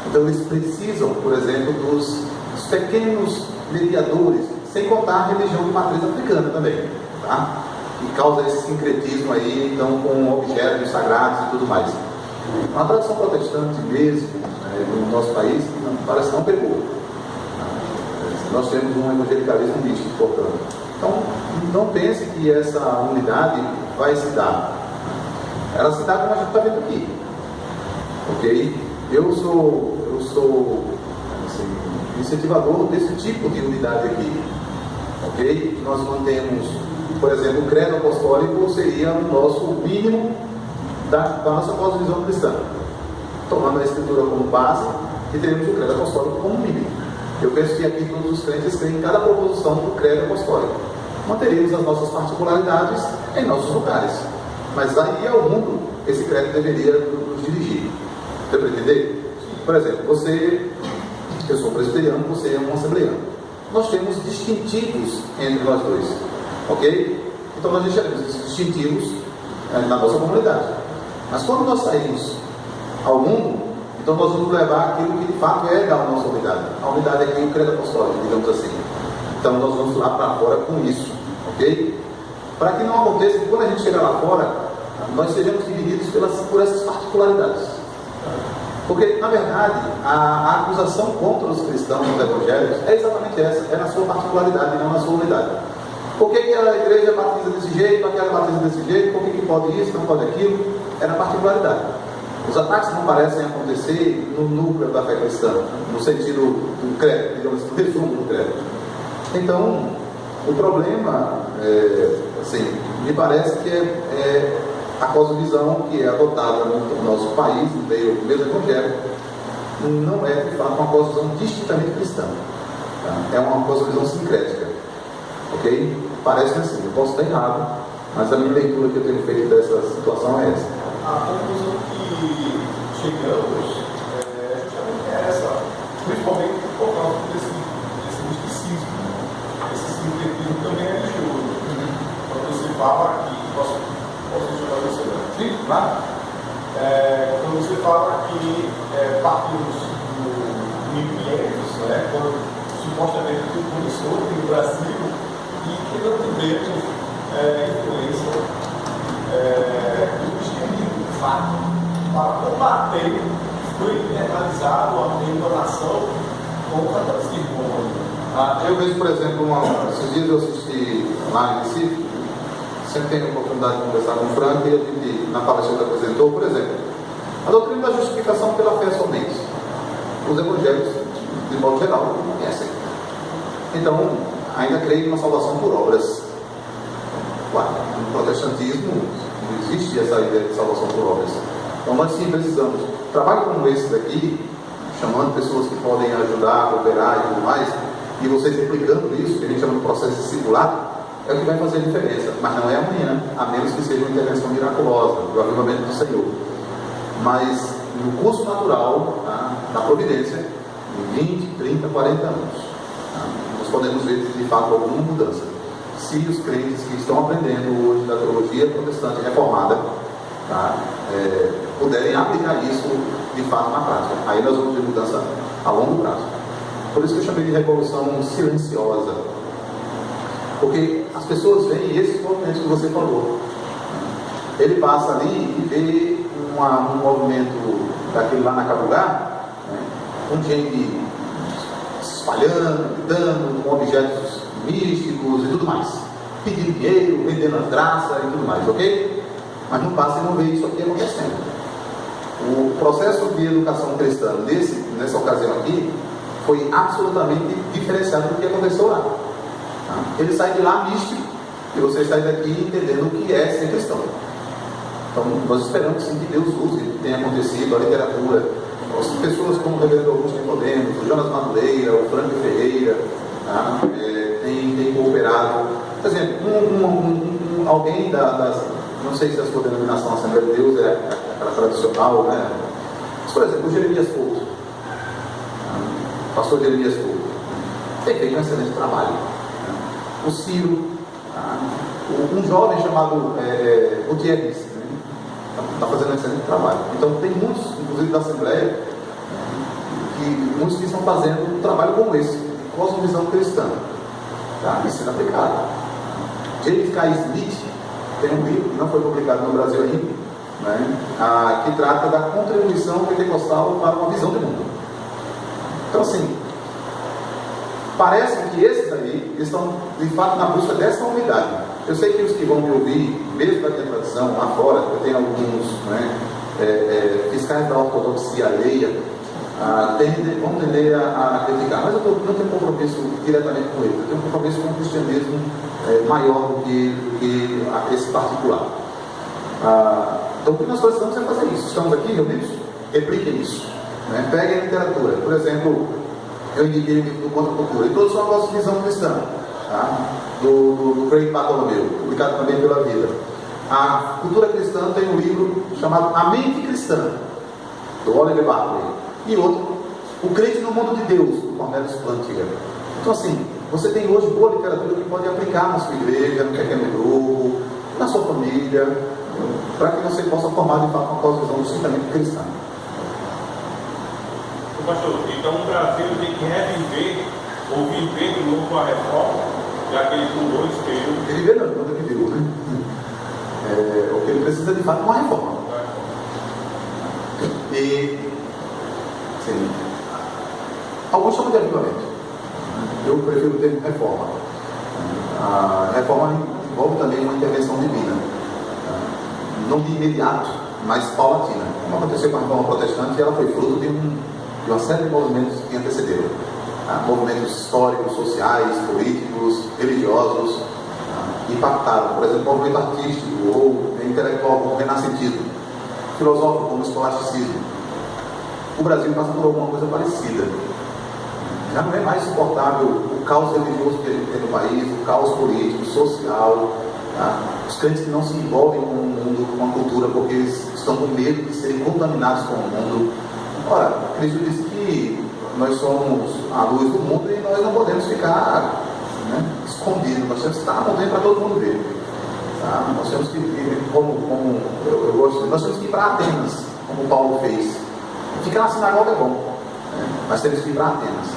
[SPEAKER 1] Então eles precisam, por exemplo, dos pequenos mediadores, sem contar a religião de matriz africana também, tá? Que causa esse sincretismo aí, então, com objetos sagrados e tudo mais. Uma tradição protestante mesmo, no nosso país, parece que não pegou. Nós temos um evangelicalismo místico, portanto. Então, não pense que essa unidade vai se dar. Ela se dá como a gente está vendo aqui. Ok? Eu sou assim, incentivador desse tipo de unidade aqui. Ok? Nós mantemos, por exemplo, o credo apostólico seria o nosso mínimo da nossa cosmovisão cristã. Tomando a Escritura como base e teremos o credo apostólico como mínimo. Eu penso que aqui todos os crentes creem em cada proposição do credo apostólico. Manteríamos as nossas particularidades em nossos lugares. Mas aí ao mundo, esse credo deveria nos dirigir. Deu para entender? Por exemplo, eu sou presbiteriano, você é um assembleano. Nós temos distintivos entre nós dois. Ok? Então nós deixaremos esses distintivos na nossa comunidade. Mas quando nós saímos ao mundo, então nós vamos levar aquilo que de fato é da nossa unidade. A unidade é aqui o credo apostólico, digamos assim. Então nós vamos lá para fora com isso, ok? Para que não aconteça que quando a gente chegar lá fora, nós sejamos divididos por essas particularidades. Porque, na verdade, a acusação contra os cristãos, os evangélicos, é exatamente essa, é na sua particularidade e não na sua unidade. Por que a igreja batiza desse jeito, aquela batiza desse jeito, por que pode isso, não pode aquilo? É na particularidade. Os ataques não parecem acontecer no núcleo da fé cristã, no sentido do credo, digamos assim, do resumo do credo. Então, o problema, assim, me parece que é a cosmovisão que é adotada no nosso país, no meio mesmo evangélico, não é, de fato, uma cosmovisão distintamente cristã. Tá? É uma cosmovisão sincrética. Ok? Parece assim, eu posso estar errado, mas a minha leitura que eu tenho feito dessa situação é essa.
[SPEAKER 2] A conclusão que chegamos justamente é essa, principalmente por causa desse misticismo, esse sincretismo também é religioso. Quando você fala que, posso chamar você? Sim, claro. Quando você fala que partimos do milênios, né, quando supostamente tudo começou aqui no Brasil, e que não tivemos influência do cristianismo, de fato, para combater o que foi internalizado a meio da nação com o catolicismo.
[SPEAKER 1] Eu vejo, por exemplo, esses dias eu assisti lá em Recife, sempre tenho a oportunidade de conversar com o Frank, e ele, na palestra que apresentou, por exemplo, a doutrina da justificação pela fé somente. Os evangélicos, de modo geral, não conhecem. Então, ainda creio na salvação por obras. Claro, no protestantismo não existe essa ideia de salvação por obras. Então, nós sim precisamos. Trabalho como esse daqui, chamando pessoas que podem ajudar, cooperar e tudo mais, e vocês aplicando isso, que a gente chama de processo discipulado, é o que vai fazer a diferença. Mas não é amanhã, a menos que seja uma intervenção miraculosa, o avivamento do Senhor. Mas no curso natural, na providência, em 20, 30, 40 anos, nós podemos ver de fato alguma mudança. Se os crentes que estão aprendendo hoje da teologia protestante reformada puderem aplicar isso de fato na prática, aí nós vamos ver mudança a longo prazo. Por isso que eu chamei de revolução silenciosa, porque as pessoas veem esses movimentos que você falou. Ele passa ali e vê um movimento daquele lá na Cabugá, com gente se espalhando, gritando, com objetos místicos e tudo mais, pedindo dinheiro, vendendo as graças e tudo mais, ok? Mas não passa e não vê isso aqui acontecendo. O processo de educação cristã nessa ocasião aqui foi absolutamente diferenciado do que aconteceu lá. Ele sai de lá místico e você sai daqui entendendo o que é ser cristão. Então, nós esperamos sim que Deus use, que tenha acontecido a literatura, as pessoas como o reverendo Augusto Nicodemus, o Jonas Madureira, o Frank Ferreira, tem cooperado. Por exemplo, alguém não sei se a sua denominação Assembleia de Deus é aquela tradicional, né? Mas, por exemplo, o Jeremias Couto, o pastor Jeremias Couto, tem feito um excelente trabalho. O Ciro, um jovem chamado Gutierrez, está fazendo um excelente trabalho. Então tem muitos, inclusive da Assembleia, muitos que estão fazendo um trabalho como esse, de cosmovisão cristã, e sendo aplicado. James K. Smith tem um livro que não foi publicado no Brasil ainda, que trata da contribuição pentecostal para uma visão de mundo. Então assim, parece que esses aí estão de fato na busca dessa unidade. Eu sei que os que vão me ouvir, mesmo da minha tradição, lá fora, eu tenho alguns fiscais da ortodoxia alheia, vão tender a criticar, mas eu não tenho compromisso diretamente com eles, eu tenho um compromisso com o cristianismo maior do que esse particular. Então o que nós precisamos é fazer isso. Estamos aqui reunidos? Repliquem isso. Peguem a literatura. Por exemplo, eu indiquei o livro do Contra a Cultura, Introdução à Nossa Visão Cristã, do Craig Bartholomew, publicado também pela Vida. A Cultura Cristã tem um livro chamado A Mente Cristã, do Oliver Barclay, e outro, O Crente no Mundo de Deus, do Cornelius Plantinga. Então assim, você tem hoje boa literatura que pode aplicar na sua igreja, no pequeno grupo, na sua família, para que você possa formar de fato uma cosmovisão do sentimento cristão.
[SPEAKER 2] Pastor, então o Brasil tem que reviver ou viver de novo a reforma, já que ele pulou esse período.
[SPEAKER 1] Ele vê não, quando ele virou, né? O que ele precisa de fato é uma reforma. E, sim, alguns chamam de avivamento. Eu prefiro o termo reforma. A reforma envolve também uma intervenção divina, não de imediato, mas paulatina. Como aconteceu com a reforma protestante, ela foi fruto de uma série de movimentos que antecederam. Movimentos históricos, sociais, políticos, religiosos, impactaram. Por exemplo, o movimento artístico ou intelectual como o renascentismo, filosófico como o escolasticismo. O Brasil passa por alguma coisa parecida. Já não é mais suportável o caos religioso que a gente tem no país, o caos político, social, os crentes que não se envolvem com o mundo, com a cultura, porque eles estão com medo de serem contaminados com o mundo. Ora, Cristo disse que nós somos a luz do mundo e nós não podemos ficar escondidos, nós temos que estar na montanha para todo mundo ver. Nós temos que ir, nós temos que ir para Atenas, como Paulo fez. Ficar na sinagoga é bom, mas temos que ir para Atenas.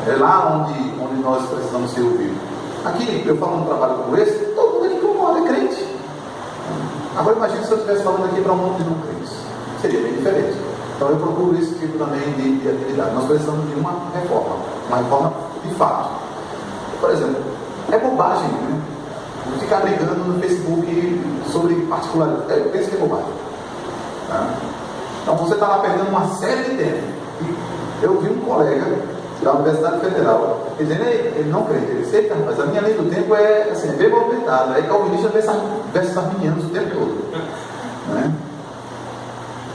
[SPEAKER 1] É lá onde nós precisamos ser ouvidos. Aqui, eu falo um trabalho como esse, todo mundo aqui concorda, é crente. Agora imagine se eu estivesse falando aqui para um monte de não crentes. Seria bem diferente. Então eu procuro esse tipo também de atividade. Nós precisamos de uma reforma de fato. Por exemplo, é bobagem, ficar brigando no Facebook sobre particularidade. Eu penso que é bobagem. Tá? Então você está lá perdendo uma série de tempo. Eu vi um colega da Universidade Federal dizendo, ele não crê, ele disse, mas a minha lei do tempo é assim, bem movimentada, é calvinista versus arminianos o tempo todo. Né?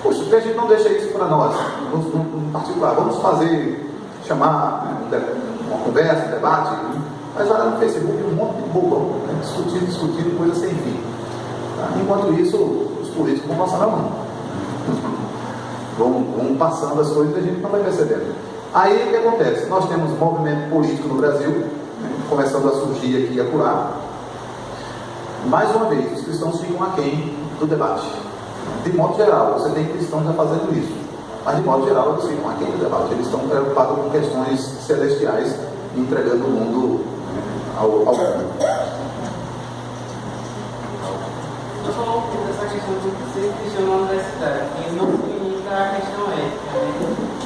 [SPEAKER 1] Poxa, por que a gente não deixa isso para nós, no particular? Vamos chamar uma conversa, um debate, mas olha no Facebook um monte de bobão, né? discutindo coisa sem fim. Tá? Enquanto isso, os políticos vão passando a mão. Vão passando as coisas e a gente não vai percebendo. Aí o que acontece? Nós temos um movimento político no Brasil, né, começando a surgir aqui e acolá. Mais uma vez, os cristãos ficam aquém do debate. De modo geral, você tem cristãos já fazendo isso. Mas de modo geral, eles ficam aquém do debate. Eles estão preocupados com questões celestiais, entregando o mundo, né, ao mundo.
[SPEAKER 3] Eu falou um pouco dessa questão de ser cristão na universidade, e não significa a questão ética, né?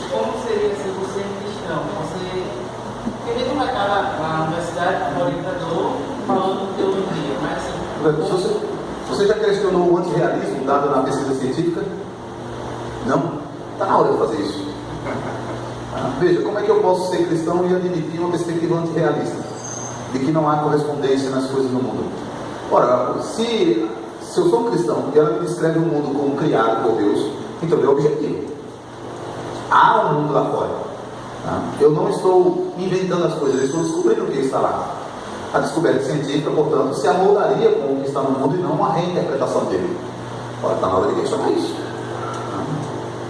[SPEAKER 3] Como seria se você é cristão? Porque ele não vai estar na universidade como orientador falando de teologia, mas assim.
[SPEAKER 1] Você já questionou o antirrealismo dado na pesquisa científica? Não? Está na hora de fazer isso. Veja, como é que eu posso ser cristão e admitir uma perspectiva antirrealista? De que não há correspondência nas coisas do mundo. Ora, se eu sou um cristão e ela me descreve o mundo como criado por Deus, então é objetivo. Há um mundo lá fora. Tá? Eu não estou inventando as coisas, eu estou descobrindo o que está lá. A descoberta científica, portanto, se amoldaria com o que está no mundo e não uma reinterpretação dele. Ora, está na hora de questionar isso. Tá?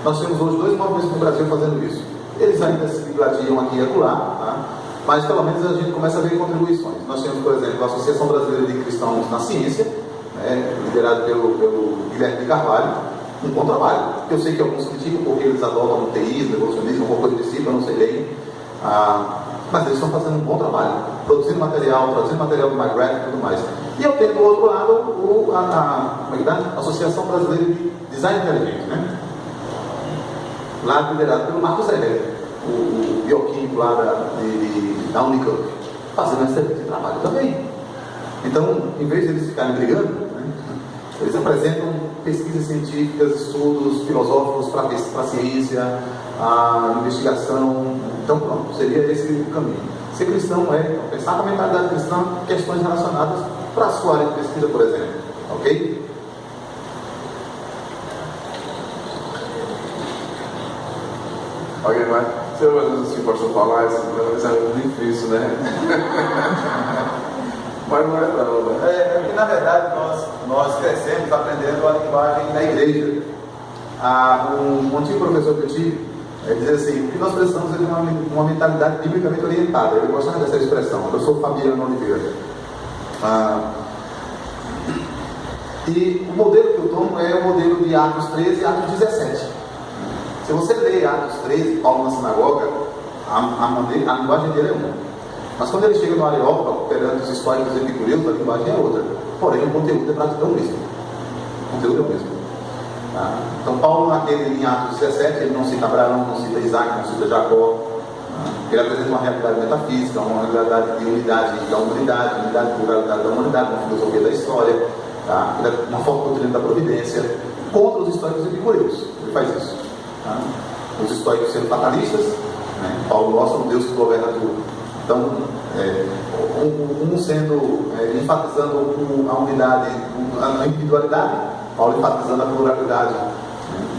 [SPEAKER 1] Nós temos hoje 2 movimentos no Brasil fazendo isso. Eles ainda se gladiam aqui e acolá, tá? Mas pelo menos a gente começa a ver contribuições. Nós temos, por exemplo, a Associação Brasileira de Cristãos na Ciência, né, liderada pelo Guilherme de Carvalho, um bom trabalho. Eu sei que alguns criticam porque eles adotam o teísmo, evolucionismo, alguma coisa desse tipo, eu não sei bem. Mas eles estão fazendo um bom trabalho, traduzindo material do McGrath e tudo mais. E eu tenho do outro lado a Associação Brasileira de Design Inteligente, né? Lá liderado pelo Marcos Heller, o bioquímico lá da Unicamp, fazendo esse tipo de trabalho também. Então, em vez de eles ficarem brigando, né, eles apresentam pesquisas científicas, estudos filosóficos para a ciência, a investigação. Então, pronto, seria esse o caminho. Ser cristão é pensar com a mentalidade cristã questões relacionadas para a sua área de pesquisa, por exemplo. Ok?
[SPEAKER 4] Alguém mais? Se eu assim posso falar, isso é muito difícil, né? Mas não é não, né?
[SPEAKER 1] Porque na verdade nós crescemos aprendendo a linguagem da igreja. Um antigo professor que eu tive, ele dizia assim, o que nós precisamos é de uma mentalidade biblicamente orientada. Eu gostava dessa expressão. Eu sou Fabiano Oliveira. E o modelo que eu tomo é o modelo de Atos 13 e Atos 17. Se você lê Atos 13, Paulo na sinagoga, a linguagem dele é uma. Mas quando ele chega no Areópago, perante os históricos epicureus, a linguagem é outra. Porém, o conteúdo é praticamente o mesmo. O conteúdo é o mesmo. Então, Paulo, em Atos 17, ele não cita Abraão, não cita Isaac, não cita Jacó. Ele apresenta uma realidade metafísica, uma realidade de unidade da humanidade, unidade e pluralidade da humanidade, uma filosofia da história, uma forma doutrina da providência, contra os históricos epicureus. Ele faz isso. Os estoicos sendo fatalistas, né? Paulo mostra um Deus que governa tudo. Então, enfatizando a unidade, a individualidade, Paulo enfatizando a pluralidade.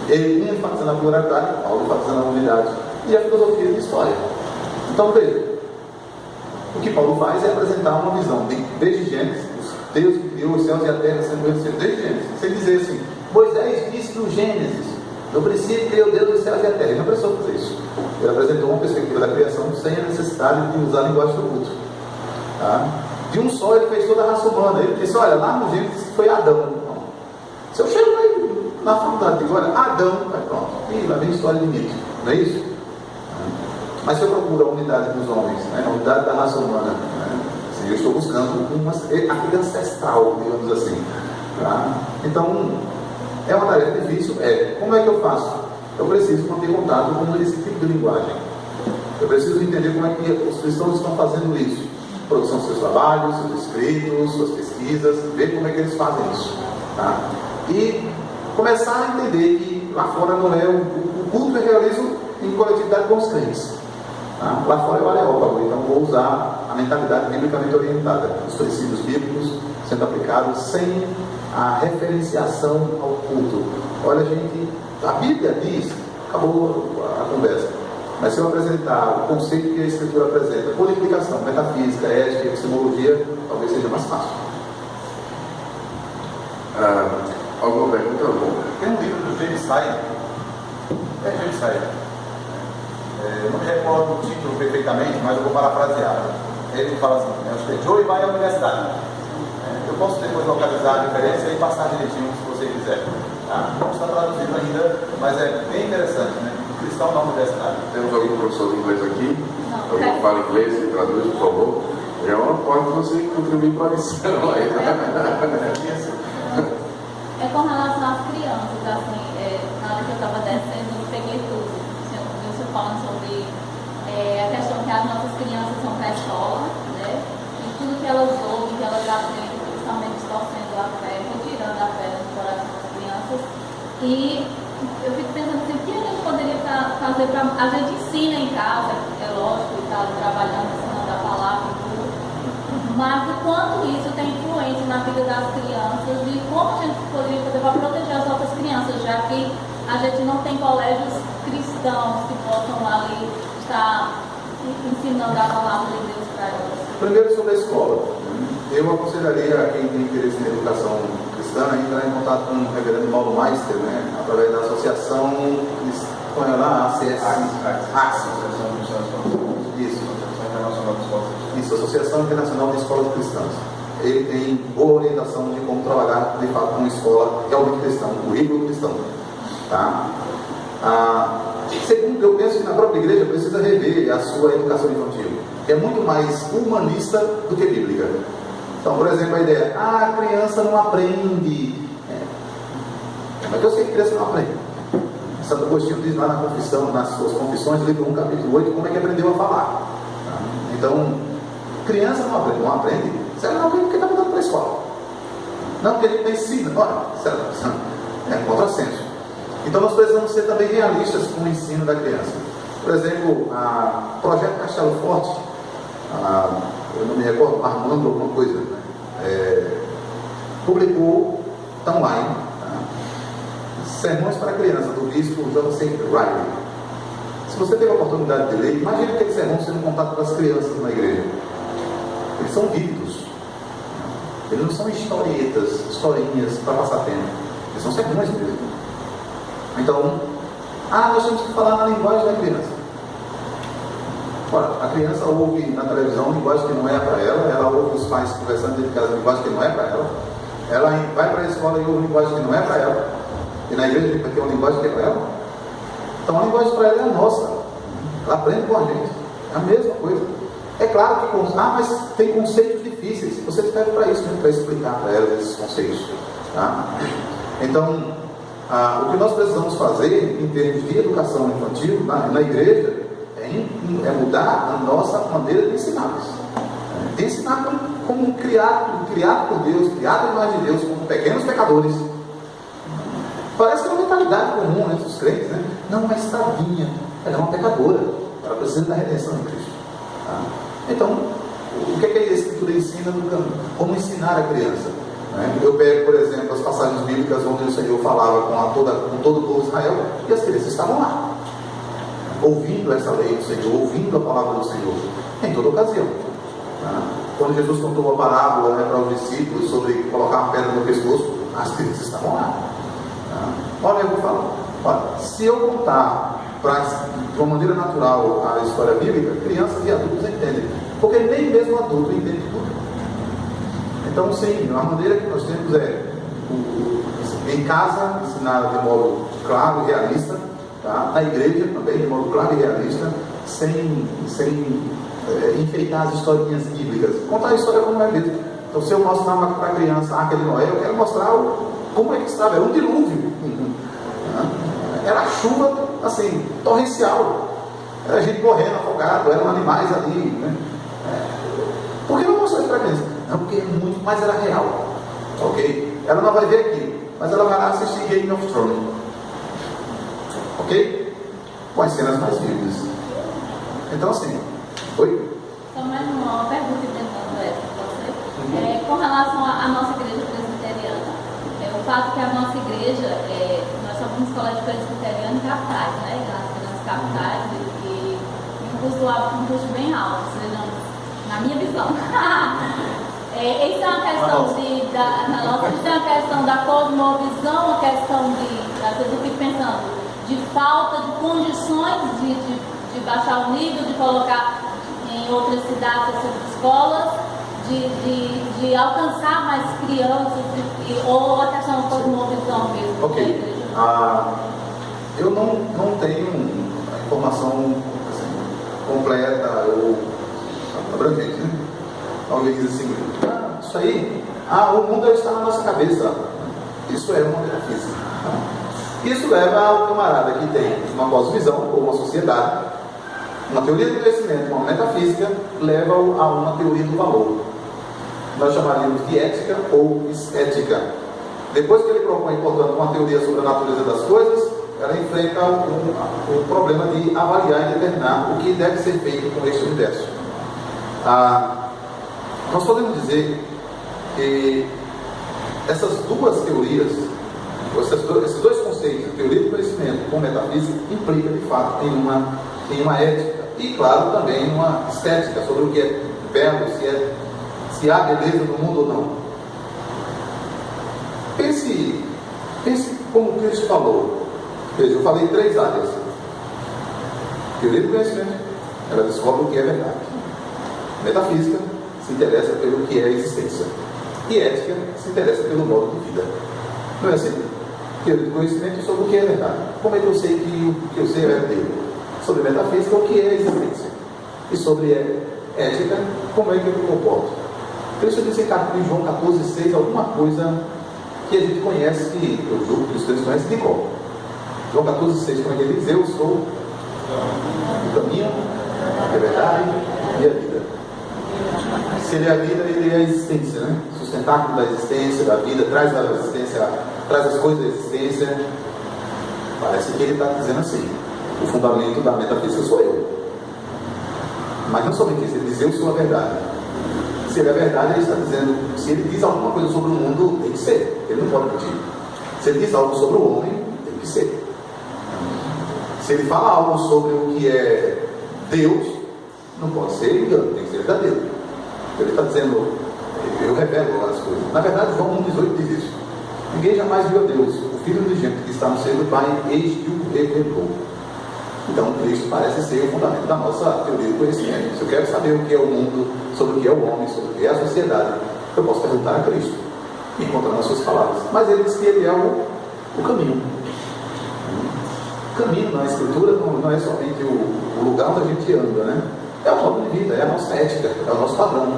[SPEAKER 1] Ele enfatizando a pluralidade, Paulo enfatizando a unidade. E a filosofia de história. Então, veja, o que Paulo faz é apresentar uma visão desde Gênesis, Deus que criou os céus e a terra sendo conhecido desde Gênesis. Sem dizer assim, Moisés disse no Gênesis, no princípio criou Deus os céus e a terra. Ele não precisou fazer isso. Ele apresentou uma perspectiva da criação sem a necessidade de usar a linguagem do culto. De um só ele fez toda a raça humana. Ele disse, olha, lá no Gênesis foi Adão. Não. Se eu chego na faculdade e digo, olha, Adão, pronto. E lá vem a história de mito. Não é isso? Mas se eu procuro a unidade dos homens, né, a unidade da raça humana, né, assim, eu estou buscando aquele ancestral, digamos assim. Então, é uma tarefa difícil? Como é que eu faço? Eu preciso manter contato com esse tipo de linguagem. Eu preciso entender como é que os cristãos estão fazendo isso. produção dos seus trabalhos, seus escritos, suas pesquisas, ver como é que eles fazem isso. Tá? E começar a entender que lá fora não é o culto é realizo em coletividade com os crentes. Tá? Lá fora é o areópago, então vou usar a mentalidade biblicamente orientada, os princípios bíblicos sendo aplicados sem a referenciação ao culto. Olha, gente, a Bíblia diz, acabou a conversa, mas se eu apresentar o conceito que a Escritura apresenta, codificação, metafísica, ética, epistemologia, talvez seja mais fácil.
[SPEAKER 4] Alguma pergunta?
[SPEAKER 2] Tem um livro do James Sire, James Sire. Eu não me recordo o título perfeitamente, mas eu vou parafrasear. Ele fala assim, Joey vai à universidade. Eu posso depois localizar a diferença e passar direitinho, se você quiser. Tá? Não está traduzido ainda, mas é bem interessante, né? Cristão na universidade.
[SPEAKER 4] Temos algum professor de inglês aqui? Alguém que fala inglês e traduz, por favor? É uma forma de você contribuir para a lição aí.
[SPEAKER 5] É com relação às crianças, assim, na hora que eu estava descendo, eu peguei tudo. Você falando sobre a questão que as nossas crianças são pré-escola, né? E tudo que elas ouvem, que elas aprendem, principalmente distorcendo a fé, retirando a fé do coração das crianças. E eu fico pensando assim, o que a gente poderia fazer para... A gente ensina em casa, é lógico, e está trabalhando, ensinando a palavra e tudo, mas o quanto isso tem influência na vida das crianças e como a gente poderia fazer para proteger as nossas crianças, já que a gente não tem colégios cristãos que possam ali estar ensinando a palavra de Deus para elas.
[SPEAKER 1] Primeiro, sobre a escola. Eu aconselharia a quem tem interesse em educação cristã a entrar em contato com o reverendo Paulo Meister, né, através da associação, põe lá, ACS. Isso, Associação Internacional de Escolas Cristãs. Ele tem boa orientação de como trabalhar, de fato, com uma escola realmente cristã, um currículo cristão. Tá? Segundo, eu penso que na própria igreja precisa rever a sua educação infantil, que é muito mais humanista do que bíblica. Então, por exemplo, a ideia, a criança não aprende. Mas eu sei que criança não aprende. Santo Agostinho diz lá na confissão, nas suas confissões, livro 1, capítulo 8, como é que aprendeu a falar. Então, criança não aprende. Se ela não aprende, porque está mandando para a escola. Não, porque ele ensina. Olha, é contrassenso. Então, nós precisamos ser também realistas com o ensino da criança. Por exemplo, o Projeto Castelo Forte, eu não me recordo, Armando alguma coisa, né? Publicou, está online, Sermões para Criança, do bispo J.C. Riley. Se você teve a oportunidade de ler, imagine aquele sermão sendo contado para as crianças na igreja. Eles são vívidos. Eles não são historinhas para passar tempo. Eles são sermões mesmo. Então, nós temos que falar na linguagem da criança. Ora, a criança ouve na televisão linguagem que não é para ela ouve os pais conversando dentro de casa linguagem que não é para ela vai para a escola e ouve linguagem que não é para ela, e na igreja vai ter uma linguagem que é para ela. Então a linguagem para ela é a nossa, ela aprende com a gente, é a mesma coisa. É claro que, mas tem conceitos difíceis, você pede para isso, para explicar para ela esses conceitos. Tá? Então, o que nós precisamos fazer em termos de educação infantil na igreja é mudar a nossa maneira de ensiná-los. De ensinar como criado por Deus, criado em imagem de Deus, como pequenos pecadores. Parece que é uma mentalidade comum entre os crentes, né? Não, mas tadinha, ela é uma pecadora, ela precisa da redenção em Cristo. Tá? Então, o que é que a Escritura ensina no caminho? Como ensinar a criança? Eu pego, por exemplo, as passagens bíblicas onde o Senhor falava com todo o povo de Israel, e as crianças estavam lá, ouvindo essa lei do Senhor, ouvindo a palavra do Senhor, em toda ocasião. Quando Jesus contou uma parábola para os discípulos sobre colocar uma pedra no pescoço, as crianças estavam lá. Olha, eu vou falar. Olha, se eu contar de uma maneira natural a história bíblica, crianças e adultos entendem, porque nem mesmo adulto entende tudo. Então, sim, a maneira que nós temos em casa, ensinar de modo claro e realista, tá? Na igreja também, de modo claro e realista, sem enfeitar as historinhas bíblicas. Contar a história como é mesmo. Então, se eu mostrar para a criança a Arca de Noé, eu quero mostrar como é que estava. Era um dilúvio. Era chuva, assim, torrencial. Era gente correndo, afogado, eram animais ali. Né? Porque vai pensar, não, porque é muito, mas era real. Ok? Ela não vai ver aqui, mas ela vai lá assistir Game of Thrones. Ok? Com as cenas mais vívidas. Então assim, oi?
[SPEAKER 5] Só mais uma pergunta tentando essa para você. Com relação à nossa igreja presbiteriana, o fato que a nossa igreja, nós somos uma escola de presbiteriana em capitais, né? Nas capitais, e um custo bem alto, seja, na minha visão. Isso é uma questão isso é uma questão da cosmovisão, uma questão às vezes eu fico pensando, de falta de condições de baixar o nível, de colocar em outras cidades essas escolas, de alcançar mais crianças, ou a questão da cosmovisão mesmo.
[SPEAKER 1] Ok. Eu não tenho a informação assim, completa ou abrangente, né? Alguém diz assim, isso aí, o mundo está na nossa cabeça. Isso é uma metafísica. Isso leva ao camarada que tem uma cosmovisão ou uma sociedade, uma teoria do conhecimento, uma metafísica, leva-o a uma teoria do valor. Nós chamaríamos de ética ou estética. Depois que ele propõe, portanto, uma teoria sobre a natureza das coisas, ela enfrenta o problema de avaliar e determinar o que deve ser feito com este universo. Nós podemos dizer que essas duas teorias, esses dois conceitos, teoria do conhecimento com metafísica, implicam de fato em uma ética e, claro, também em uma estética sobre o que é belo, se há beleza no mundo ou não. Pense como Cristo falou. Veja, eu falei 3 áreas. Teoria do conhecimento, ela descobre o que é verdade. Metafísica se interessa pelo que é a existência. E ética se interessa pelo modo de vida. Não é assim? Teoria do conhecimento sobre o que é verdade. Como é que eu sei que o que eu sei é verdadeiro? Sobre metafísica, o que é a existência. E sobre ética, como é que eu me comporto? Cristo disse em João 14,6 alguma coisa que a gente conhece, que eu julgo que os cristãos conhecem de cor. João 14,6, como é que ele diz? Eu sou o caminho, a verdade e a vida. Se ele é a vida, ele é a existência, né? Sustentáculo da existência, da vida, traz a existência, traz as coisas da existência. Parece que ele está dizendo assim: o fundamento da metafísica sou eu. Mas não somente isso, ele diz: eu sou a verdade. Se ele é a verdade, ele está dizendo: se ele diz alguma coisa sobre o mundo, tem que ser, ele não pode mentir. Se ele diz algo sobre o homem, tem que ser. Se ele fala algo sobre o que é Deus, não pode ser engano, tem que ser verdadeiro. Ele está dizendo: eu revelo as coisas. Na verdade, João 1,18 diz isso: ninguém jamais viu a Deus, o Filho unigênito que está no seio do Pai, eis que o revelou. Então, Cristo parece ser o fundamento da nossa teoria do conhecimento. Se eu quero saber o que é o mundo, sobre o que é o homem, sobre o que é a sociedade, eu posso perguntar a Cristo, encontrando as suas palavras. Mas ele diz que ele é o caminho. O caminho na Escritura não é somente o lugar onde a gente anda, né? É o modo de vida, é a nossa ética, é o nosso padrão.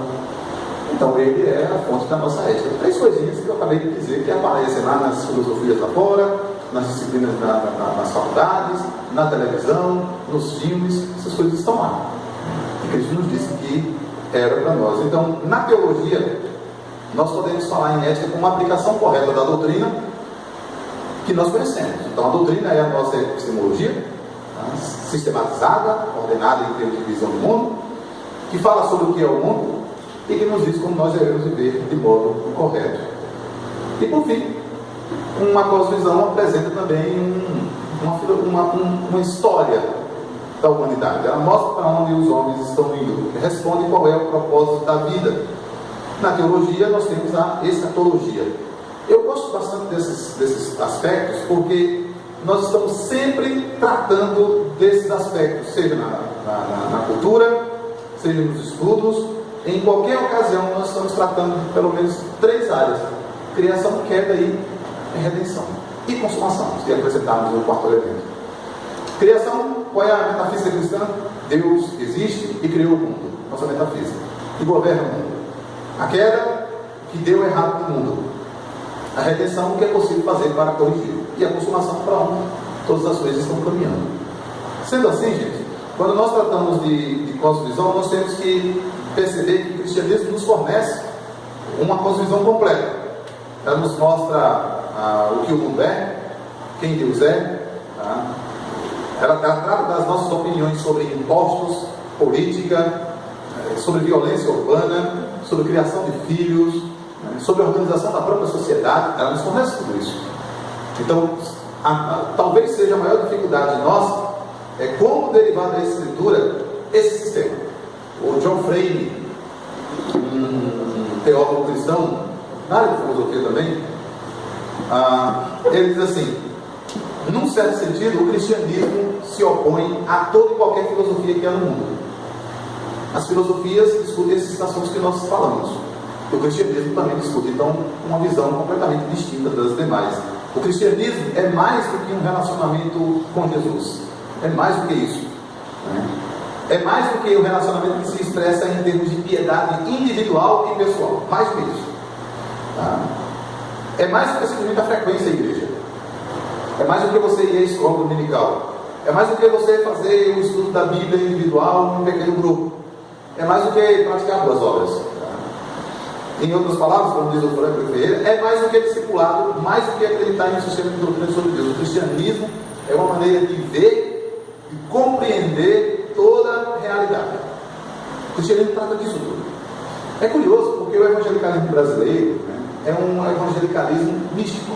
[SPEAKER 1] Então ele é a fonte da nossa ética. 3 coisinhas que eu acabei de dizer que aparecem lá nas filosofias lá fora, nas disciplinas nas faculdades, na televisão, nos filmes, essas coisas estão lá. E Cristo nos disse que era para nós. Então, na teologia, nós podemos falar em ética com uma aplicação correta da doutrina que nós conhecemos. Então, a doutrina é a nossa epistemologia, sistematizada, ordenada em termos de visão do mundo, que fala sobre o que é o mundo e que nos diz como nós devemos viver de modo correto. E por fim, uma cosmovisão apresenta também uma história da humanidade. Ela mostra para onde os homens estão indo, responde qual é o propósito da vida. Na teologia nós temos a escatologia. Eu gosto bastante desses aspectos porque nós estamos sempre tratando desses aspectos, seja na cultura, seja nos estudos, em qualquer ocasião nós estamos tratando pelo menos 3 áreas: criação, queda e redenção. E consumação, se apresentarmos no 4º elemento. Criação, qual é a metafísica cristã? Deus existe e criou o mundo, nossa metafísica, e governa o mundo. A queda, que deu errado no mundo. A redenção, o que é possível fazer para corrigir. E a consumação, para onde todas as coisas estão caminhando. Sendo assim, gente, quando nós tratamos de cosmovisão, nós temos que perceber que o cristianismo nos fornece uma cosmovisão completa. Ela nos mostra o que o mundo é, quem Deus é, tá? Ela trata das nossas opiniões sobre impostos, política, sobre violência urbana, sobre criação de filhos, sobre a organização da própria sociedade. Ela nos fornece tudo isso. Então, talvez seja a maior dificuldade nossa é como derivar da Escritura esse sistema. O John Frame, um teólogo cristão, na área de filosofia também, ele diz assim: num certo sentido, o cristianismo se opõe a toda e qualquer filosofia que há no mundo. As filosofias discutem esses assuntos que nós falamos. O cristianismo também discute, então, uma visão completamente distinta das demais. O cristianismo é mais do que um relacionamento com Jesus. É mais do que isso. É mais do que o relacionamento que se expressa em termos de piedade individual e pessoal. Mais do que isso. É mais do que simplesmente a frequência à igreja. É mais do que você ir à escola dominical. É mais do que você fazer o estudo da Bíblia individual em um pequeno grupo. É mais do que praticar boas obras. Em outras palavras, como diz o Franco Ferreira, é mais do que discipulado, mais do que acreditar em um sistema de doutrina sobre Deus. O cristianismo é uma maneira de ver e compreender toda a realidade. O cristianismo trata disso tudo. É curioso, porque o evangelicalismo brasileiro é um evangelicalismo místico.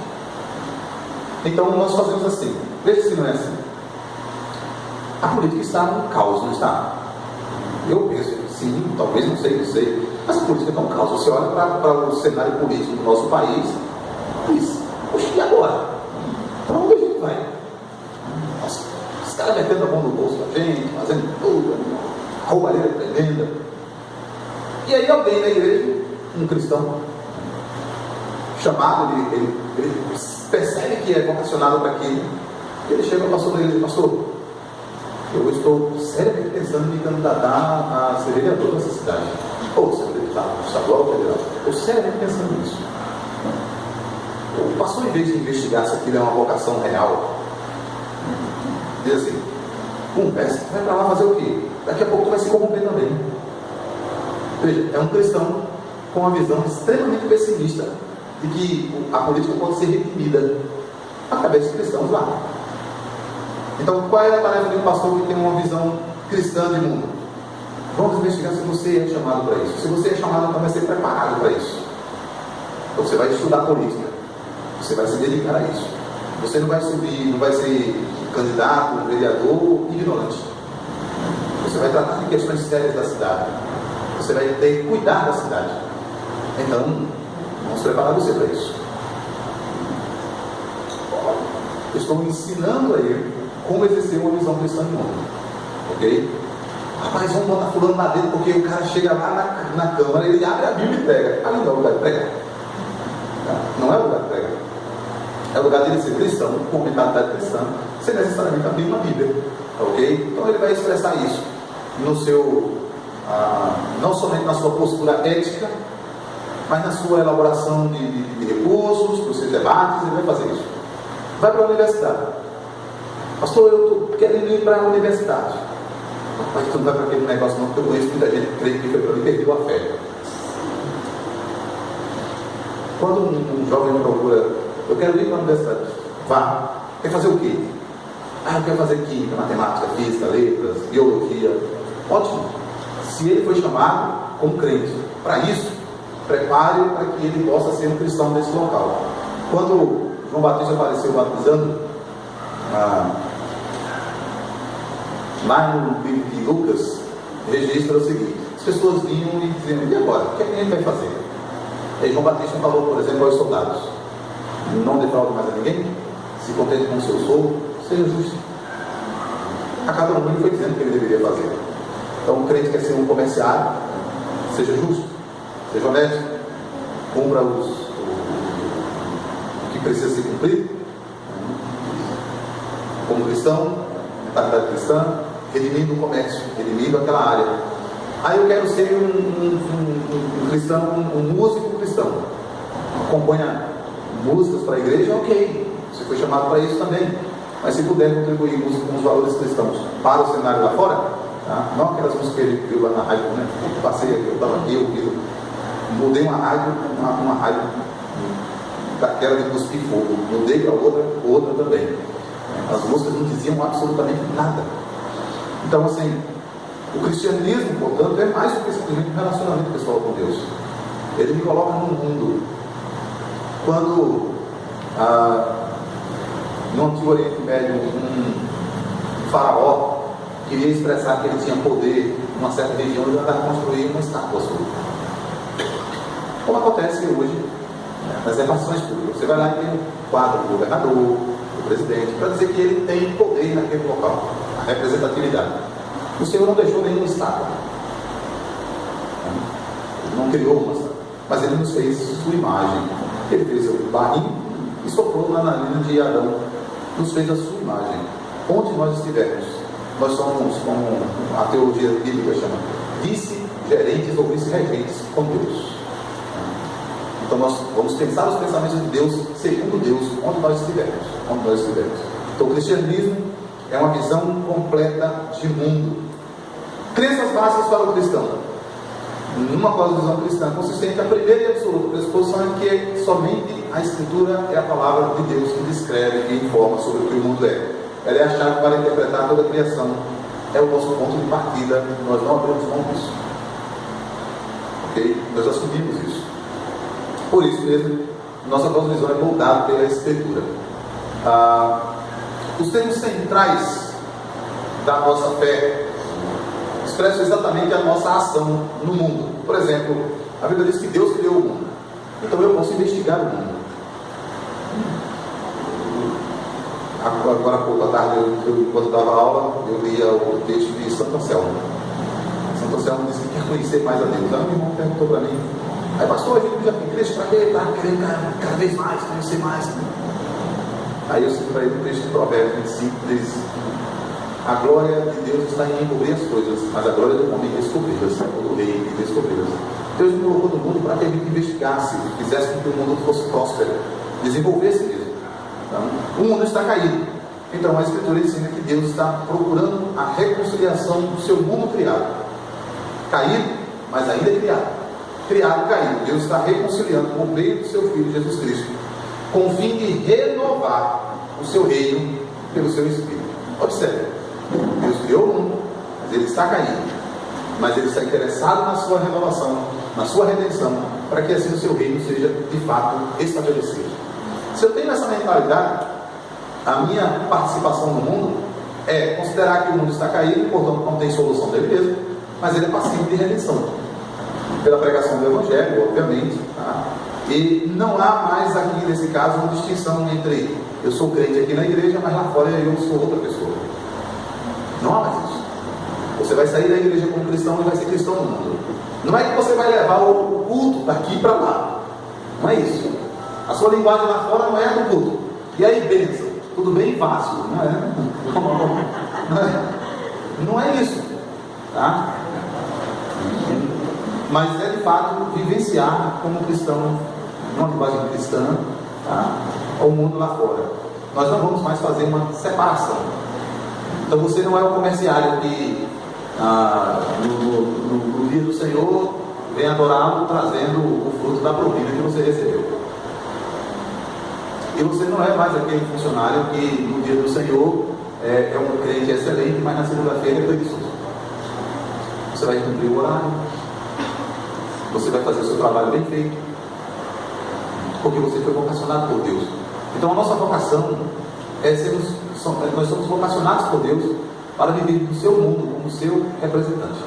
[SPEAKER 1] Então nós fazemos assim. Veja se não é assim. A política está num caos, não está? Eu penso que sim, talvez, não sei. Mas a política está num caos. Você olha para o cenário político do nosso país e diz: poxa, e agora? Para onde a gente vai? Nossa, os caras metendo a mão no bolso da gente, fazendo tudo, roubalheira tremenda. E aí alguém na igreja, um cristão chamado, ele percebe que é vocacionado para aquilo, e ele chega ao pastor da igreja: pastor, eu estou seriamente pensando em me candidatar a ser vereador dessa cidade, ou ser deputado estadual ou federal. Eu seriamente pensando nisso. O pastor, em vez de investigar se aquilo é uma vocação real, diz assim: conversa, vai para lá fazer o quê? Daqui a pouco tu vai se corromper também. Veja, é um cristão com uma visão extremamente pessimista de que a política pode ser redimida através de cristãos lá. Então, qual é a tarefa de um pastor que tem uma visão cristã de mundo? Vamos investigar se você é chamado para isso. Se você é chamado, então vai ser preparado para isso. Então, você vai estudar política. Você vai se dedicar a isso. Você não vai subir, não vai ser candidato, vereador ignorante. Você vai tratar de questões sérias da cidade. Você vai ter que cuidar da cidade. Então, vamos preparar você para isso. Eu estou ensinando a ele como exercer uma visão cristã do mundo. Ok? Rapaz, vamos botar fulano lá dentro, porque o cara chega lá na câmara, ele abre a Bíblia e prega. Ali não é o lugar de pregar. Não é o lugar de pregar. É o lugar dele ser cristão, com mentalidade cristã, sem necessariamente abrir uma Bíblia. Ok? Então ele vai expressar isso no seu, não somente na sua postura ética, mas na sua elaboração de recursos, para os seus debates. Ele vai fazer isso. Vai para a universidade. Pastor, eu estou querendo ir para a universidade. Mas tu não vai para aquele negócio não, porque eu conheço muita gente que crê que foi para ali e perdeu a fé. Quando um jovem procura: eu quero ir para a universidade, vá. Quer fazer o quê? Eu quero fazer química, matemática, física, letras, biologia. Ótimo. Se ele foi chamado como crente para isso, prepare para que ele possa ser um cristão nesse local. Quando João Batista apareceu batizando, lá no livro de Lucas, registra o seguinte: as pessoas vinham e diziam: e agora? O que é que a gente vai fazer? E João Batista falou, por exemplo, aos soldados: não defraude mais a ninguém, se contente com o seu soldo, seja justo. A cada um ele foi dizendo o que ele deveria fazer. Então o crente quer ser um comerciário, seja justo, seja honesto, cumpra o que precisa ser cumprido, como cristão, mentalidade cristã, redimindo o comércio, redimindo aquela área. Eu quero ser um cristão, um músico cristão, acompanha músicas para a igreja, ok, você foi chamado para isso também. Mas se puder contribuir com os valores cristãos para o cenário lá fora, Tá? Não aquelas músicas que ele viu lá na rádio, né? Eu passei aqui, eu estava aqui, eu mudei uma rádio daquela de cuspir fogo, mudei para outra também. As músicas não diziam absolutamente nada. Então, assim, o cristianismo, portanto, é mais do que simplesmente um relacionamento pessoal com Deus. Ele me coloca num mundo. Quando no Antigo Oriente Médio um faraó queria expressar que ele tinha poder em uma certa região, ele mandava construir uma estátua sua. Como acontece hoje nas repartições públicas. Você vai lá e tem um quadro do governador, do presidente, para dizer que ele tem poder naquele local, a representatividade. O Senhor não deixou nenhuma estátua. Ele não criou uma estátua, mas ele nos fez sua imagem. Ele fez o barrinho e soprou na narina de Adão. Nos fez a sua imagem. Onde nós estivermos, nós somos, como a teologia bíblica chama, vice-gerentes ou vice-regentes com Deus. Então nós vamos pensar os pensamentos de Deus segundo Deus, onde nós estivermos. Então o cristianismo é uma visão completa de mundo. Crenças básicas para o cristão. Numa cosmovisão cristã consistente, a primeira e absoluta pressuposição é que somente a Escritura é a palavra de Deus que descreve e informa sobre o que o mundo é. Ela é a chave para interpretar toda a criação. É o nosso ponto de partida. Nós não abrimos mão disso. Ok? Nós assumimos isso. Por isso mesmo, nossa cosmovisão é moldada pela Escritura. Os termos centrais da nossa fé expressam exatamente a nossa ação no mundo. Por exemplo, a Bíblia diz que Deus criou o mundo. Então eu posso investigar o mundo. Agora há pouco à tarde, quando dava aula, eu lia o texto de Santo Anselmo. Santo Anselmo disse que quer conhecer mais a Deus. Aí meu irmão perguntou para mim: aí pastor, a gente já tem igreja para quê? Está querendo cada vez mais, conhecer mais. Aí eu cito para ele o texto de Provérbios 25, diz: a glória de Deus está em encobrir as coisas, mas a glória do homem em descobri-las, ou do rei em descobri-las. Deus me colocou no mundo para que a gente investigasse, fizesse com que o mundo fosse próspero, desenvolvesse mesmo. Então, o mundo está caído. Então a Escritura ensina que Deus está procurando a reconciliação do seu mundo criado. Caído, mas ainda criado. Criado, caído. Deus está reconciliando por meio do seu Filho Jesus Cristo, com o fim de renovar o seu reino pelo seu Espírito. Observe, Deus criou o mundo, mas ele está caído. Mas ele está interessado na sua renovação, na sua redenção, para que assim o seu reino seja de fato estabelecido. Se eu tenho essa mentalidade, a minha participação no mundo é considerar que o mundo está caído, portanto não tem solução dele mesmo, mas ele é passivo de redenção, pela pregação do Evangelho, obviamente, tá? E não há mais aqui nesse caso uma distinção entre eu sou crente aqui na igreja, mas lá fora eu sou outra pessoa. Não há mais isso. Você vai sair da igreja como cristão e vai ser cristão no mundo. Não é que você vai levar o culto daqui para lá. Não é isso. A sua linguagem lá fora não é a do culto. E aí, bênção? Tudo bem? Fácil. Não é? Não é isso. Tá? Mas é de fato vivenciar como cristão, uma linguagem cristã, tá? O mundo lá fora. Nós não vamos mais fazer uma separação. Então você não é o comerciário que no dia do Senhor vem adorá-lo trazendo o fruto da propina que você recebeu. E você não é mais aquele funcionário que no dia do Senhor é um crente excelente, mas na segunda-feira é preguiçoso. Você vai cumprir o horário, você vai fazer o seu trabalho bem feito, porque você foi vocacionado por Deus. Então a nossa vocação nós somos vocacionados por Deus para viver no seu mundo como seu representante.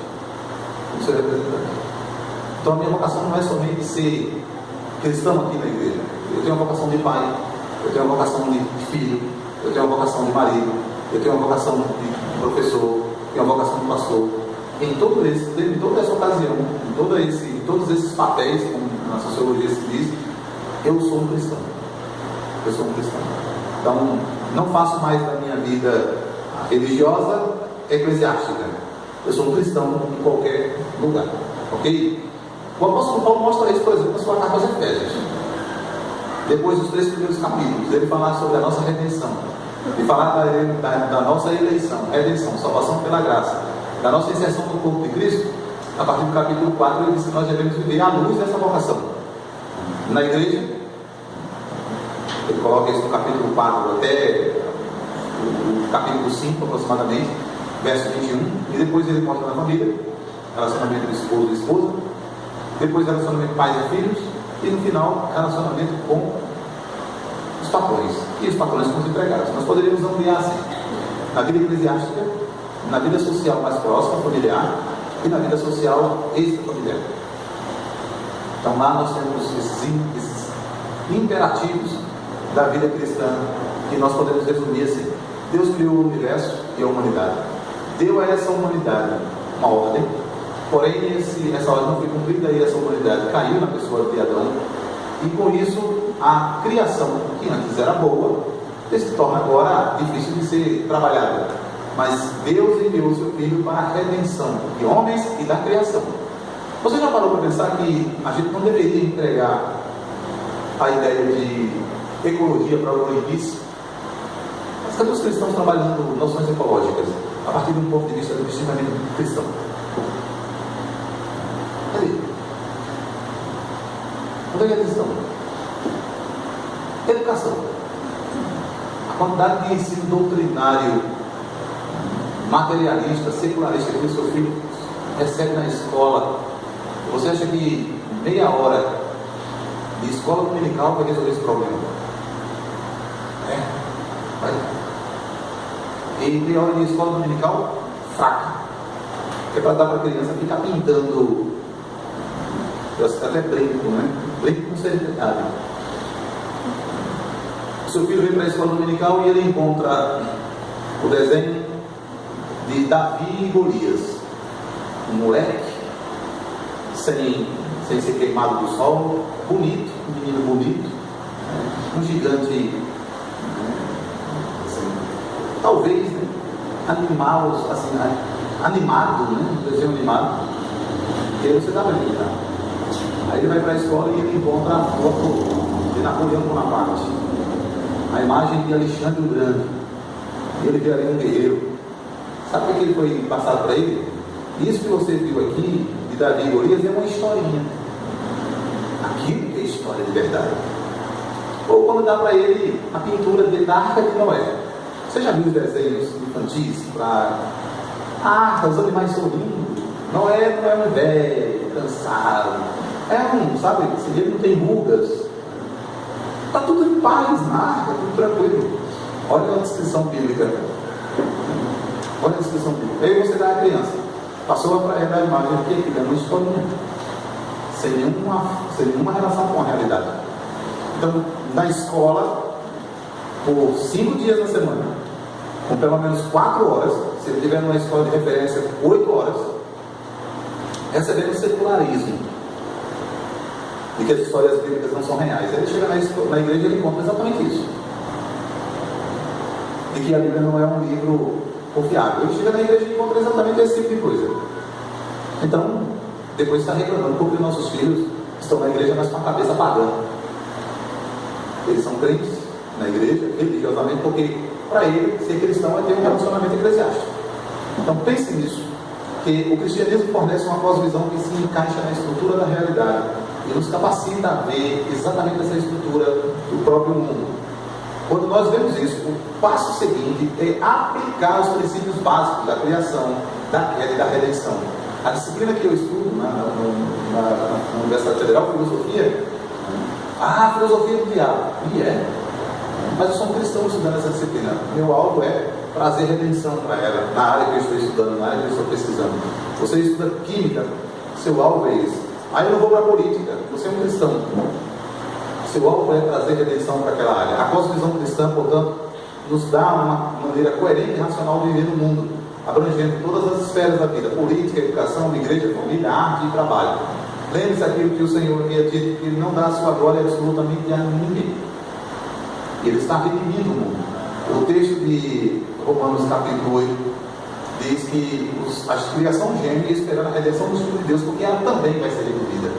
[SPEAKER 1] Então a minha vocação não é somente ser cristão aqui na igreja. Eu tenho uma vocação de pai, eu tenho uma vocação de filho, eu tenho uma vocação de marido, eu tenho uma vocação de professor, eu tenho uma vocação de pastor. Em toda essa ocasião, em todos esses papéis, como na sociologia se diz, eu sou um cristão. Eu sou um cristão. Então, não faço mais da minha vida religiosa eclesiástica. Eu sou um cristão em qualquer lugar. Ok? O apóstolo Paulo mostra isso, por exemplo, na sua carta aos Efésios. Depois dos 3 primeiros capítulos, ele falar sobre a nossa redenção, e falar da nossa eleição, redenção, salvação pela graça. Da nossa inserção no corpo de Cristo, a partir do capítulo 4, ele diz que nós devemos viver à luz dessa vocação. Na igreja, ele coloca isso no capítulo 4 até o capítulo 5 aproximadamente, verso 21, e depois ele mostra na família, relacionamento do esposo e esposa, depois relacionamento pais e filhos, e no final, relacionamento com os patrões, e os patrões com os empregados. Nós poderíamos ampliar assim, na vida eclesiástica, na vida social mais próxima, familiar, e na vida social extrafamiliar. Então lá nós temos esses imperativos da vida cristã, que nós podemos resumir assim: Deus criou o universo e a humanidade, deu a essa humanidade uma ordem, porém essa ordem não foi cumprida e essa humanidade caiu na pessoa de Adão, e com isso a criação, que antes era boa, se torna agora difícil de ser trabalhada. Mas Deus enviou o seu Filho para a redenção de homens e da criação. Você já parou para pensar que a gente não deveria entregar a ideia de ecologia para o Greenpeace? Mas cadê os cristãos trabalhando noções ecológicas a partir de um ponto de vista do discernimento cristão? Cadê? Onde é que eles estão? Educação. A quantidade de ensino doutrinário materialista, secularista que o seu filho recebe na escola. Você acha que meia hora de escola dominical vai resolver esse problema? Vai. E meia hora de escola dominical fraca, que é para dar para a criança ficar pintando, até brinco, né? Brinco com seriedade. O seu filho vem para a escola dominical e ele encontra o desenho de Davi e Golias, um moleque sem ser queimado do sol, bonito, um menino bonito, um gigante, assim, talvez, né, animal, assim, animado, né, um desenho animado, e aí você dá para ele, tá? Aí ele vai para a escola e ele encontra a foto de Napoleão Bonaparte, a imagem de Alexandre o Grande, e ele vê ali um guerreiro. Sabe o que foi passado para ele? Isso que você viu aqui, de Davi e Golias, é uma historinha. Aquilo que é história de verdade. Ou quando dá para ele a pintura da Arca de Noé. Você já viu os desenhos infantis para a arca, os animais são lindos. Noé não é um velho, cansado. É um, sabe, se ele não tem rugas. Está tudo em paz na arca, tudo tranquilo. Olha a descrição bíblica. Olha a descrição bíblica. Aí você dá a criança, passou para ela a imagem aqui, que é uma historinha, sem nenhuma relação com a realidade. Então, na escola, por 5 dias na semana, com pelo menos 4 horas, se ele estiver numa escola de referência, 8 horas, recebendo secularismo, de que as histórias bíblicas não são reais. Ele chega na igreja e ele encontra exatamente isso, de que a Bíblia não é um livro confiável. Ele chega na igreja e encontra exatamente esse tipo de coisa. Então, depois está reclamando porque nossos filhos estão na igreja, mas com a cabeça pagã. Eles são crentes na igreja, religiosamente, porque para ele, ser cristão é ter um relacionamento eclesiástico. Então, pense nisso, que o cristianismo fornece uma cosmovisão que se encaixa na estrutura da realidade e nos capacita a ver exatamente essa estrutura do próprio mundo. Quando nós vemos isso, o passo seguinte é aplicar os princípios básicos da criação, da queda e da redenção. A disciplina que eu estudo na Universidade Federal, filosofia, filosofia do diabo, e é. Mas eu sou um cristão estudando essa disciplina. Meu alvo é trazer redenção para ela, na área que eu estou estudando, na área que eu estou pesquisando. Você estuda química, seu alvo é esse. Aí eu não vou para a política, você é um cristão. Seu alvo é trazer redenção para aquela área. A cosmovisão cristã, portanto, nos dá uma maneira coerente e racional de viver no mundo, abrangendo todas as esferas da vida: política, educação, igreja, família, arte e trabalho. Lembre-se daquilo que o Senhor havia dito, que Ele não dá a sua glória absolutamente a ninguém. Ele está redimindo o mundo. O texto de Romanos capítulo 8 diz que a criação geme esperando a redenção do Filho de Deus, porque ela também vai ser redimida.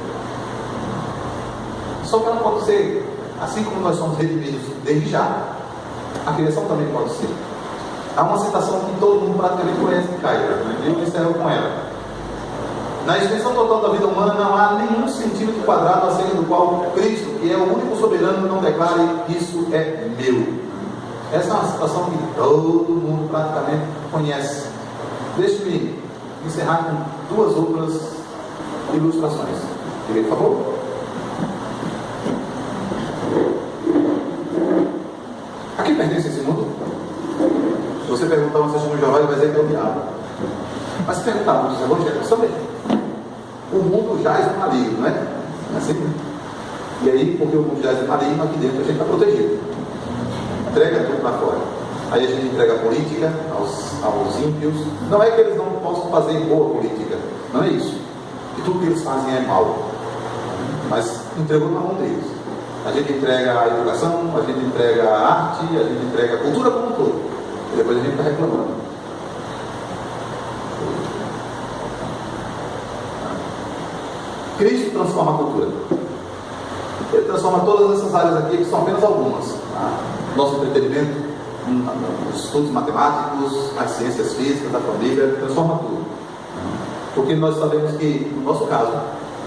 [SPEAKER 1] Só que ela pode ser, assim como nós somos redimidos desde já, a criação também pode ser. Há uma citação que todo mundo praticamente conhece de Kuyper, né? Eu encerro com ela. Na extensão total da vida humana não há nenhum centímetro quadrado acerca do qual Cristo, que é o único soberano, não declare: isso é meu. Essa é uma citação que todo mundo praticamente conhece. Deixe-me encerrar com duas outras ilustrações. Diga, por favor. A quem pertence esse mundo? Se você perguntar ao testemunho de Jeová, ele vai dizer que é o diabo. Mas se perguntar aos evangélicos também. O mundo jaz no maligno, não é? Não é assim? E aí, porque o mundo jaz no maligno, aqui dentro a gente está protegido. Entrega tudo para fora. Aí a gente entrega a política aos ímpios. Não é que eles não possam fazer boa política. Não é isso. Que tudo que eles fazem é mal. Mas entregou na mão deles. A gente entrega a educação, a gente entrega a arte, a gente entrega a cultura como um todo. E depois a gente está reclamando. Cristo transforma a cultura. Ele transforma todas essas áreas aqui, que são apenas algumas. Nosso entretenimento, os estudos matemáticos, as ciências físicas, da família, transforma tudo. Porque nós sabemos que, no nosso caso,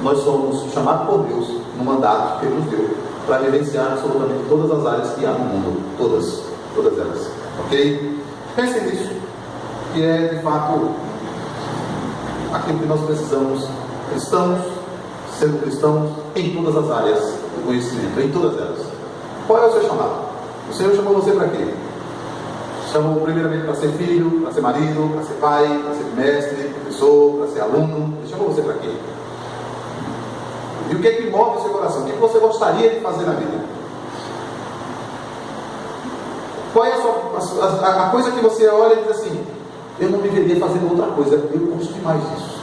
[SPEAKER 1] nós somos chamados por Deus, no mandato que Ele nos deu, para vivenciar absolutamente todas as áreas que há no mundo. Todas elas. Ok? Pensem nisso, que é, de fato, aquilo que nós precisamos. Cristãos, sendo cristãos, em todas as áreas do conhecimento, em todas elas. Qual é o seu chamado? O Senhor chamou você para quê? Chamou primeiramente para ser filho, para ser marido, para ser pai, para ser mestre, professor, para ser aluno. Ele chamou você para quê? E o que é que move o seu coração? O que é que você gostaria de fazer na vida? Qual é a coisa que você olha e diz assim: eu não deveria fazer outra coisa, eu gosto demais disso.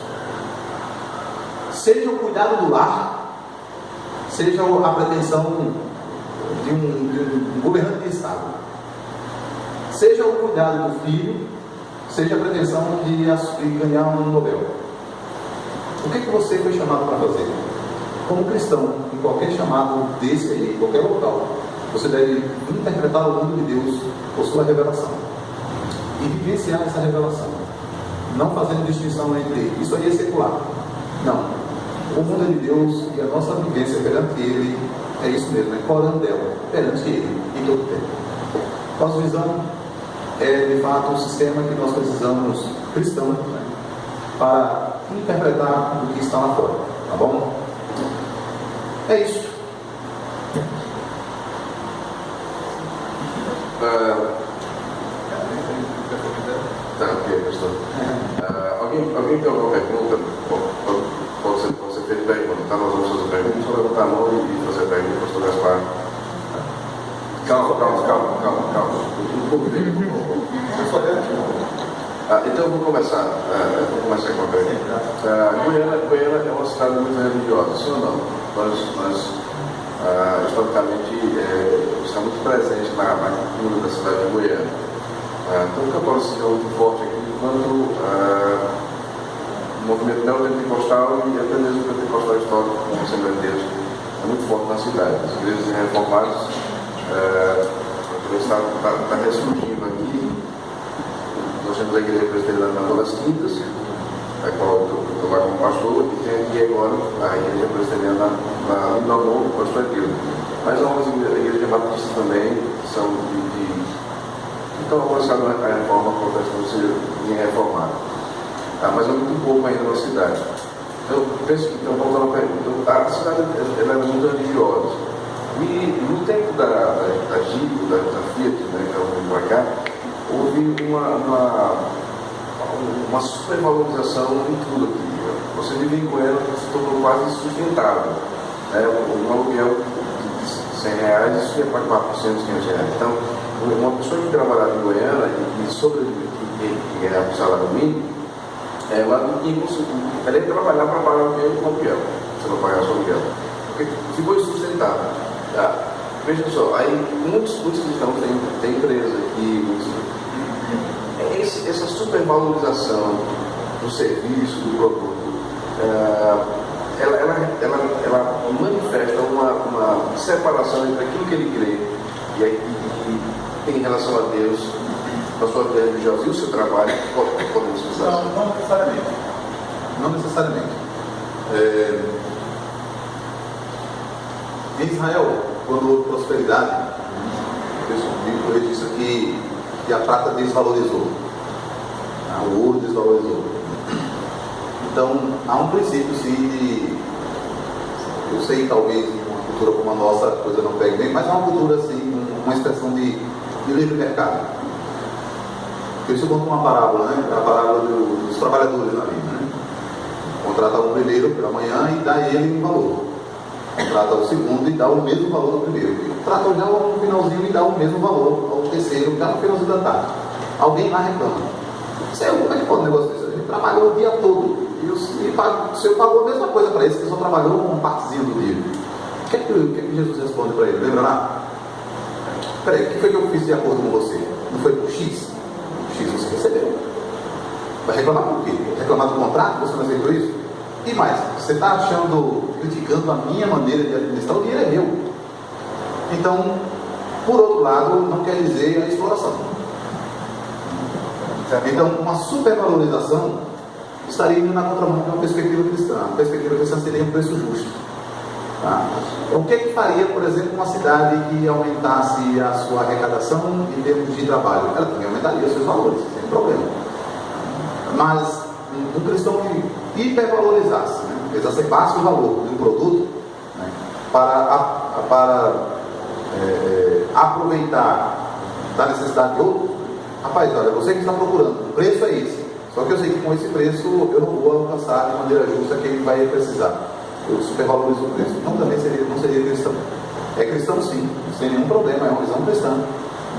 [SPEAKER 1] Seja o cuidado do lar, seja a pretensão de um governante de Estado, seja o cuidado do filho, seja a pretensão de ganhar um Nobel. O que é que você foi chamado para fazer? Como cristão, em qualquer chamado desse aí, em qualquer local, você deve interpretar o mundo de Deus por sua revelação e vivenciar essa revelação, não fazendo distinção entre isso aí é secular. Não, o mundo é de Deus e a nossa vivência perante Ele é isso mesmo, é corandela, perante Ele em todo tempo. Cosmovisão é de fato um sistema que nós precisamos, cristãos, para interpretar o que está lá fora, tá bom? É isso.
[SPEAKER 4] Tá, ok, pastor. Alguém tem alguma pergunta? Pode ser feita pergunta, tá? Nós vamos fazer pergunta, só levantar a mão e fazer pergunta, pastor Gaspar. Calma. Um pouco de tempo. Então eu vou começar com a pergunta. Goiânia é uma cidade muito religiosa, sim ou não? Nós historicamente está muito presente na cultura da cidade de Goiânia. Então o catolicismo é muito forte aqui, enquanto o movimento neopentecostal e até mesmo o pentecostal histórico, como Assembleia de Deus, é muito forte na cidade. As igrejas reformadas está ressurgindo aqui. Nós temos a igreja presbiteriana das Quintas, a qual eu estou lá como pastor, e tem aqui agora a igreja presbiteriana na Linda Amor, o pastor Pedro. Mas há umas igrejas batistas também, que são que estão avançando na reforma protestante em reformar. Mas é muito pouco ainda na cidade. Eu penso que, então, voltando à pergunta, a cidade ela é muito religiosa. E no tempo da Jeep, da Fiat, né, que ela veio para cá, houve uma supervalorização em tudo aqui. Você vive em Goiânia, se tornou quase sustentável. Um aluguel de R$100, isso ia para R$400, R$500. Então, uma pessoa que trabalhava em Goiânia e sobrevive, que ganhava o salário mínimo, ela ia trabalhar para pagar o aluguel, se não pagar o aluguel. Porque ficou insustentável. Veja só, aí muitos cristãos têm empresa aqui, essa supervalorização do serviço, do produto, ela manifesta uma separação entre aquilo que ele crê e tem em relação a Deus na sua vida religiosa e o seu trabalho, podemos pensar assim?
[SPEAKER 2] Não necessariamente.
[SPEAKER 1] Não necessariamente. Em Israel, quando houve prosperidade, o Bíblia registra que a prata desvalorizou, o ouro desvalorizou. Então, há um princípio sim de, eu sei talvez em uma cultura como a nossa a coisa não pega bem, mas é uma cultura assim, uma expressão de livre mercado. Cristo conta uma parábola, né? A parábola dos trabalhadores na vida, né? Contrata o primeiro pela manhã e dá a ele um valor. Contrata o segundo e dá o mesmo valor do primeiro. Trata já no finalzinho e dá o mesmo valor ao terceiro, já no finalzinho da tarde. Alguém lá reclama. Como é que pode um negócio desse? Ele trabalhou o dia todo. E o senhor pagou a mesma coisa para esse, que só trabalhou uma partezinha do dia. O que é que Jesus responde para ele? Lembra lá? Peraí, o que foi que eu fiz de acordo com você? Não foi por X? X você recebeu. Vai reclamar por quê? Reclamar do contrato? Você não aceitou isso? E mais, você está criticando a minha maneira de administrar, o dinheiro é meu. Então, por outro lado, não quer dizer a exploração. Então, uma supervalorização estaria indo na contramão de uma perspectiva cristã. A perspectiva cristã seria um preço justo. Tá? O que faria, por exemplo, uma cidade que aumentasse a sua arrecadação em termos de trabalho? Ela também aumentaria os seus valores, sem problema. Mas um cristão que hipervalorizasse, né? Exacerbasse o valor de um produto, né? para aproveitar da necessidade de outro, rapaz, olha, você que está procurando, o preço é esse. Só que eu sei que com esse preço eu não vou alcançar de maneira justa quem vai precisar. Eu supervalorizo o preço. Então também não seria cristão. É cristão sim, sem nenhum problema, é uma visão cristã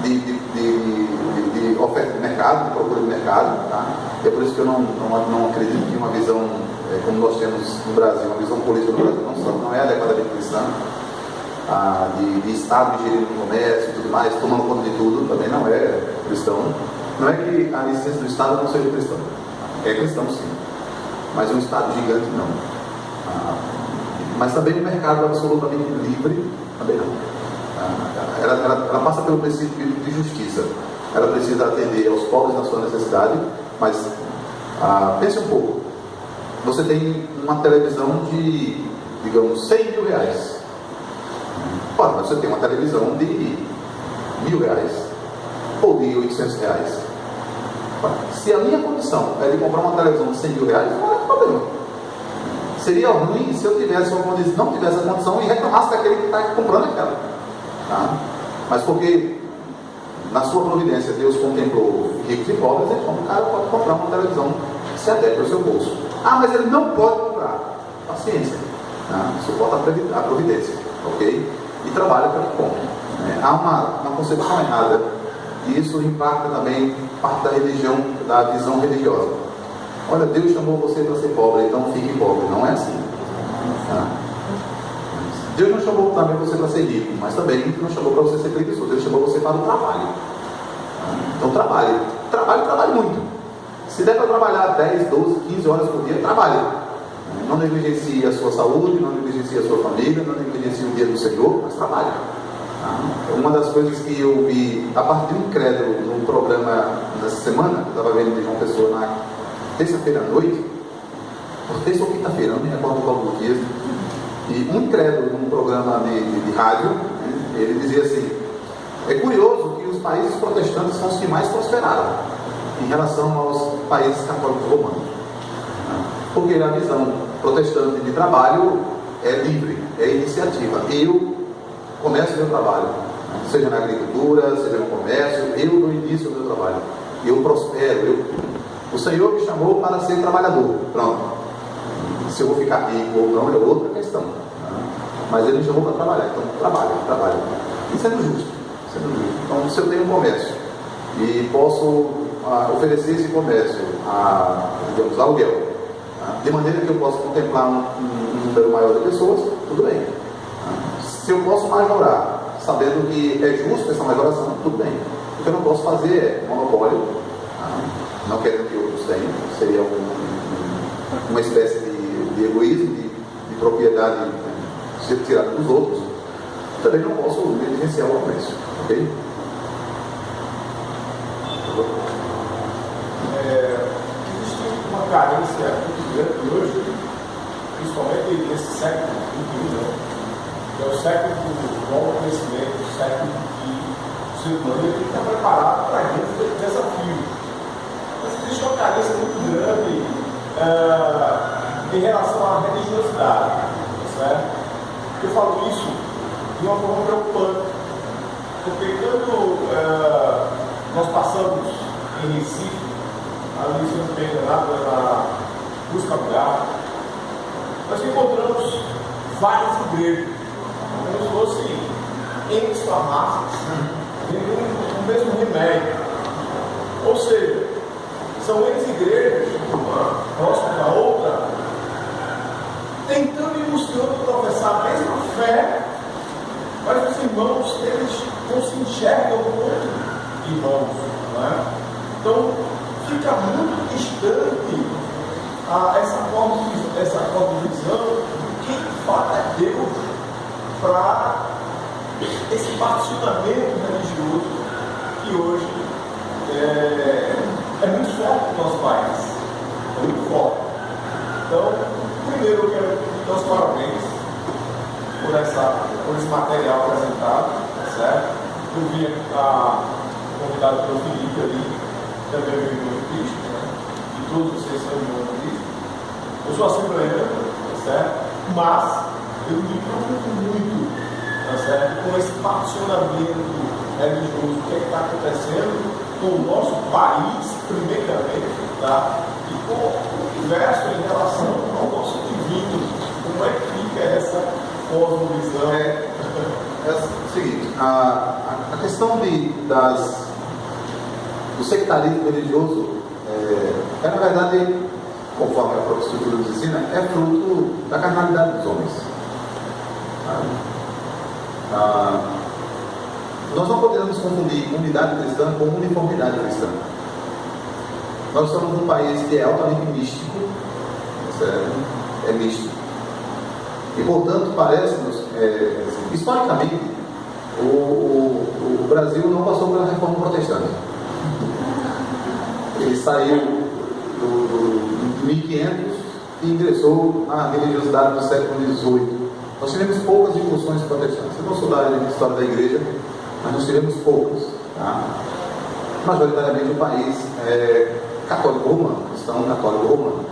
[SPEAKER 1] de oferta de mercado, de procura de mercado. Tá? E é por isso que eu não acredito que uma visão, como nós temos no Brasil, uma visão política no Brasil não é adequadamente cristã, de Estado gerindo o comércio e tudo mais, tomando conta de tudo, também não é cristão. Não é que a licença do Estado não seja cristão. É cristão sim. Mas um Estado gigante não. Mas também um mercado absolutamente livre, também não. Ela passa pelo princípio de justiça. Ela precisa atender aos pobres na sua necessidade, mas pense um pouco. Você tem uma televisão de, digamos, 100 mil reais. Pode, mas você tem uma televisão de 1.000 reais ou de 800 reais. Se a minha condição é de comprar uma televisão de 100 mil reais, não é problema. Seria ruim se eu não tivesse a condição e reclamasse daquele que está comprando aquela. Tá? Mas porque na sua providência Deus contemplou ricos e pobres, então o cara pode comprar uma televisão que se adequa ao seu bolso. Mas ele não pode comprar. Paciência. Tá? Suporta a providência. Ok? E trabalha para que compre. Há uma concepção errada. E isso impacta também parte da religião, da visão religiosa. Olha, Deus chamou você para ser pobre, então fique pobre. Não é assim. Tá? Deus não chamou também você para ser rico, mas também não chamou para você ser preguiçoso. Ele chamou você para o trabalho. Então trabalhe muito. Se der para trabalhar 10, 12, 15 horas por dia, trabalhe. Não negligencie a sua saúde, não negligencie a sua família, não negligencie o dia do Senhor, mas trabalhe. Uma das coisas que eu vi a partir de um incrédulo num programa nessa semana, eu estava vendo de João Pessoa na terça-feira à noite, ou terça ou quinta-feira, não me recordo qual dos dias, e um incrédulo num programa de rádio, né, ele dizia assim: é curioso que os países protestantes são os que mais prosperaram em relação aos países católicos romanos, porque a visão protestante de trabalho é livre, é iniciativa. Eu começo o meu trabalho, seja na agricultura, seja no comércio, eu dou início ao meu trabalho, eu prospero, o Senhor me chamou para ser trabalhador, pronto. Se eu vou ficar rico ou não é outra questão, mas Ele me chamou para trabalhar, então trabalho, e sendo justo. Então, se eu tenho um comércio e posso oferecer esse comércio digamos, aluguel, de maneira que eu possa contemplar um número maior de pessoas, tudo bem. Se eu posso majorar, sabendo que é justo essa majoração, tudo bem. O que eu não posso fazer é monopólio, não querendo que outros tenham, seria uma espécie de egoísmo, de propriedade ser tirada dos outros. Também não posso negligenciar o comércio, ok?
[SPEAKER 2] que é muito grande hoje, principalmente nesse século XXI, né? Que é o século do novo conhecimento, o século que o ser humano tem que estar preparado para esse desafio. Mas existe uma carência muito grande em relação à religiosidade, certo? Eu falo isso de uma forma preocupante, porque quando nós passamos em Recife, ali, se não estou enganado, na Busca Lugar, nós encontramos várias igrejas, como se fossem entes farmácias, vendendo o mesmo remédio. Ou seja, são entes igrejas, uma próxima da outra, tentando e buscando professar a mesma fé, mas os irmãos, eles não se enxergam como irmãos, não é? Então, fica muito distante essa cosmovisão de quem de fato é Deus para esse particionamento religioso que hoje é muito forte no nosso país. É muito forte. Então, primeiro eu quero dar os parabéns por esse material apresentado, certo? Eu vi convidado pelo Felipe ali, também o irmão de Cristo, né? E todos vocês são irmãos de Cristo. Eu sou assembleano, certo? Mas eu me preocupo muito, certo? Com esse particionamento religioso, o que está acontecendo com o nosso país, primeiramente, tá? E com o verso em relação ao nosso divino. Como é que fica essa cosmovisão?
[SPEAKER 1] É o seguinte, a questão do sectarismo religioso na verdade, conforme a própria estrutura nos ensina, é fruto da carnalidade dos homens. Nós não podemos confundir unidade cristã com uniformidade cristã. Nós estamos num país que é altamente místico, é místico. E, portanto, parece-nos, historicamente, o Brasil não passou pela reforma protestante. Ele saiu do 1500 e ingressou na religiosidade do século XVIII. Nós tivemos poucas incursões protestantes. Eu não sou da área de história da igreja, mas nós tivemos poucas. Tá? Majoritariamente o país é católico romano, cristão católico romano.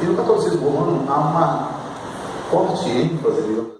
[SPEAKER 1] E no catolicismo romano há uma forte ênfase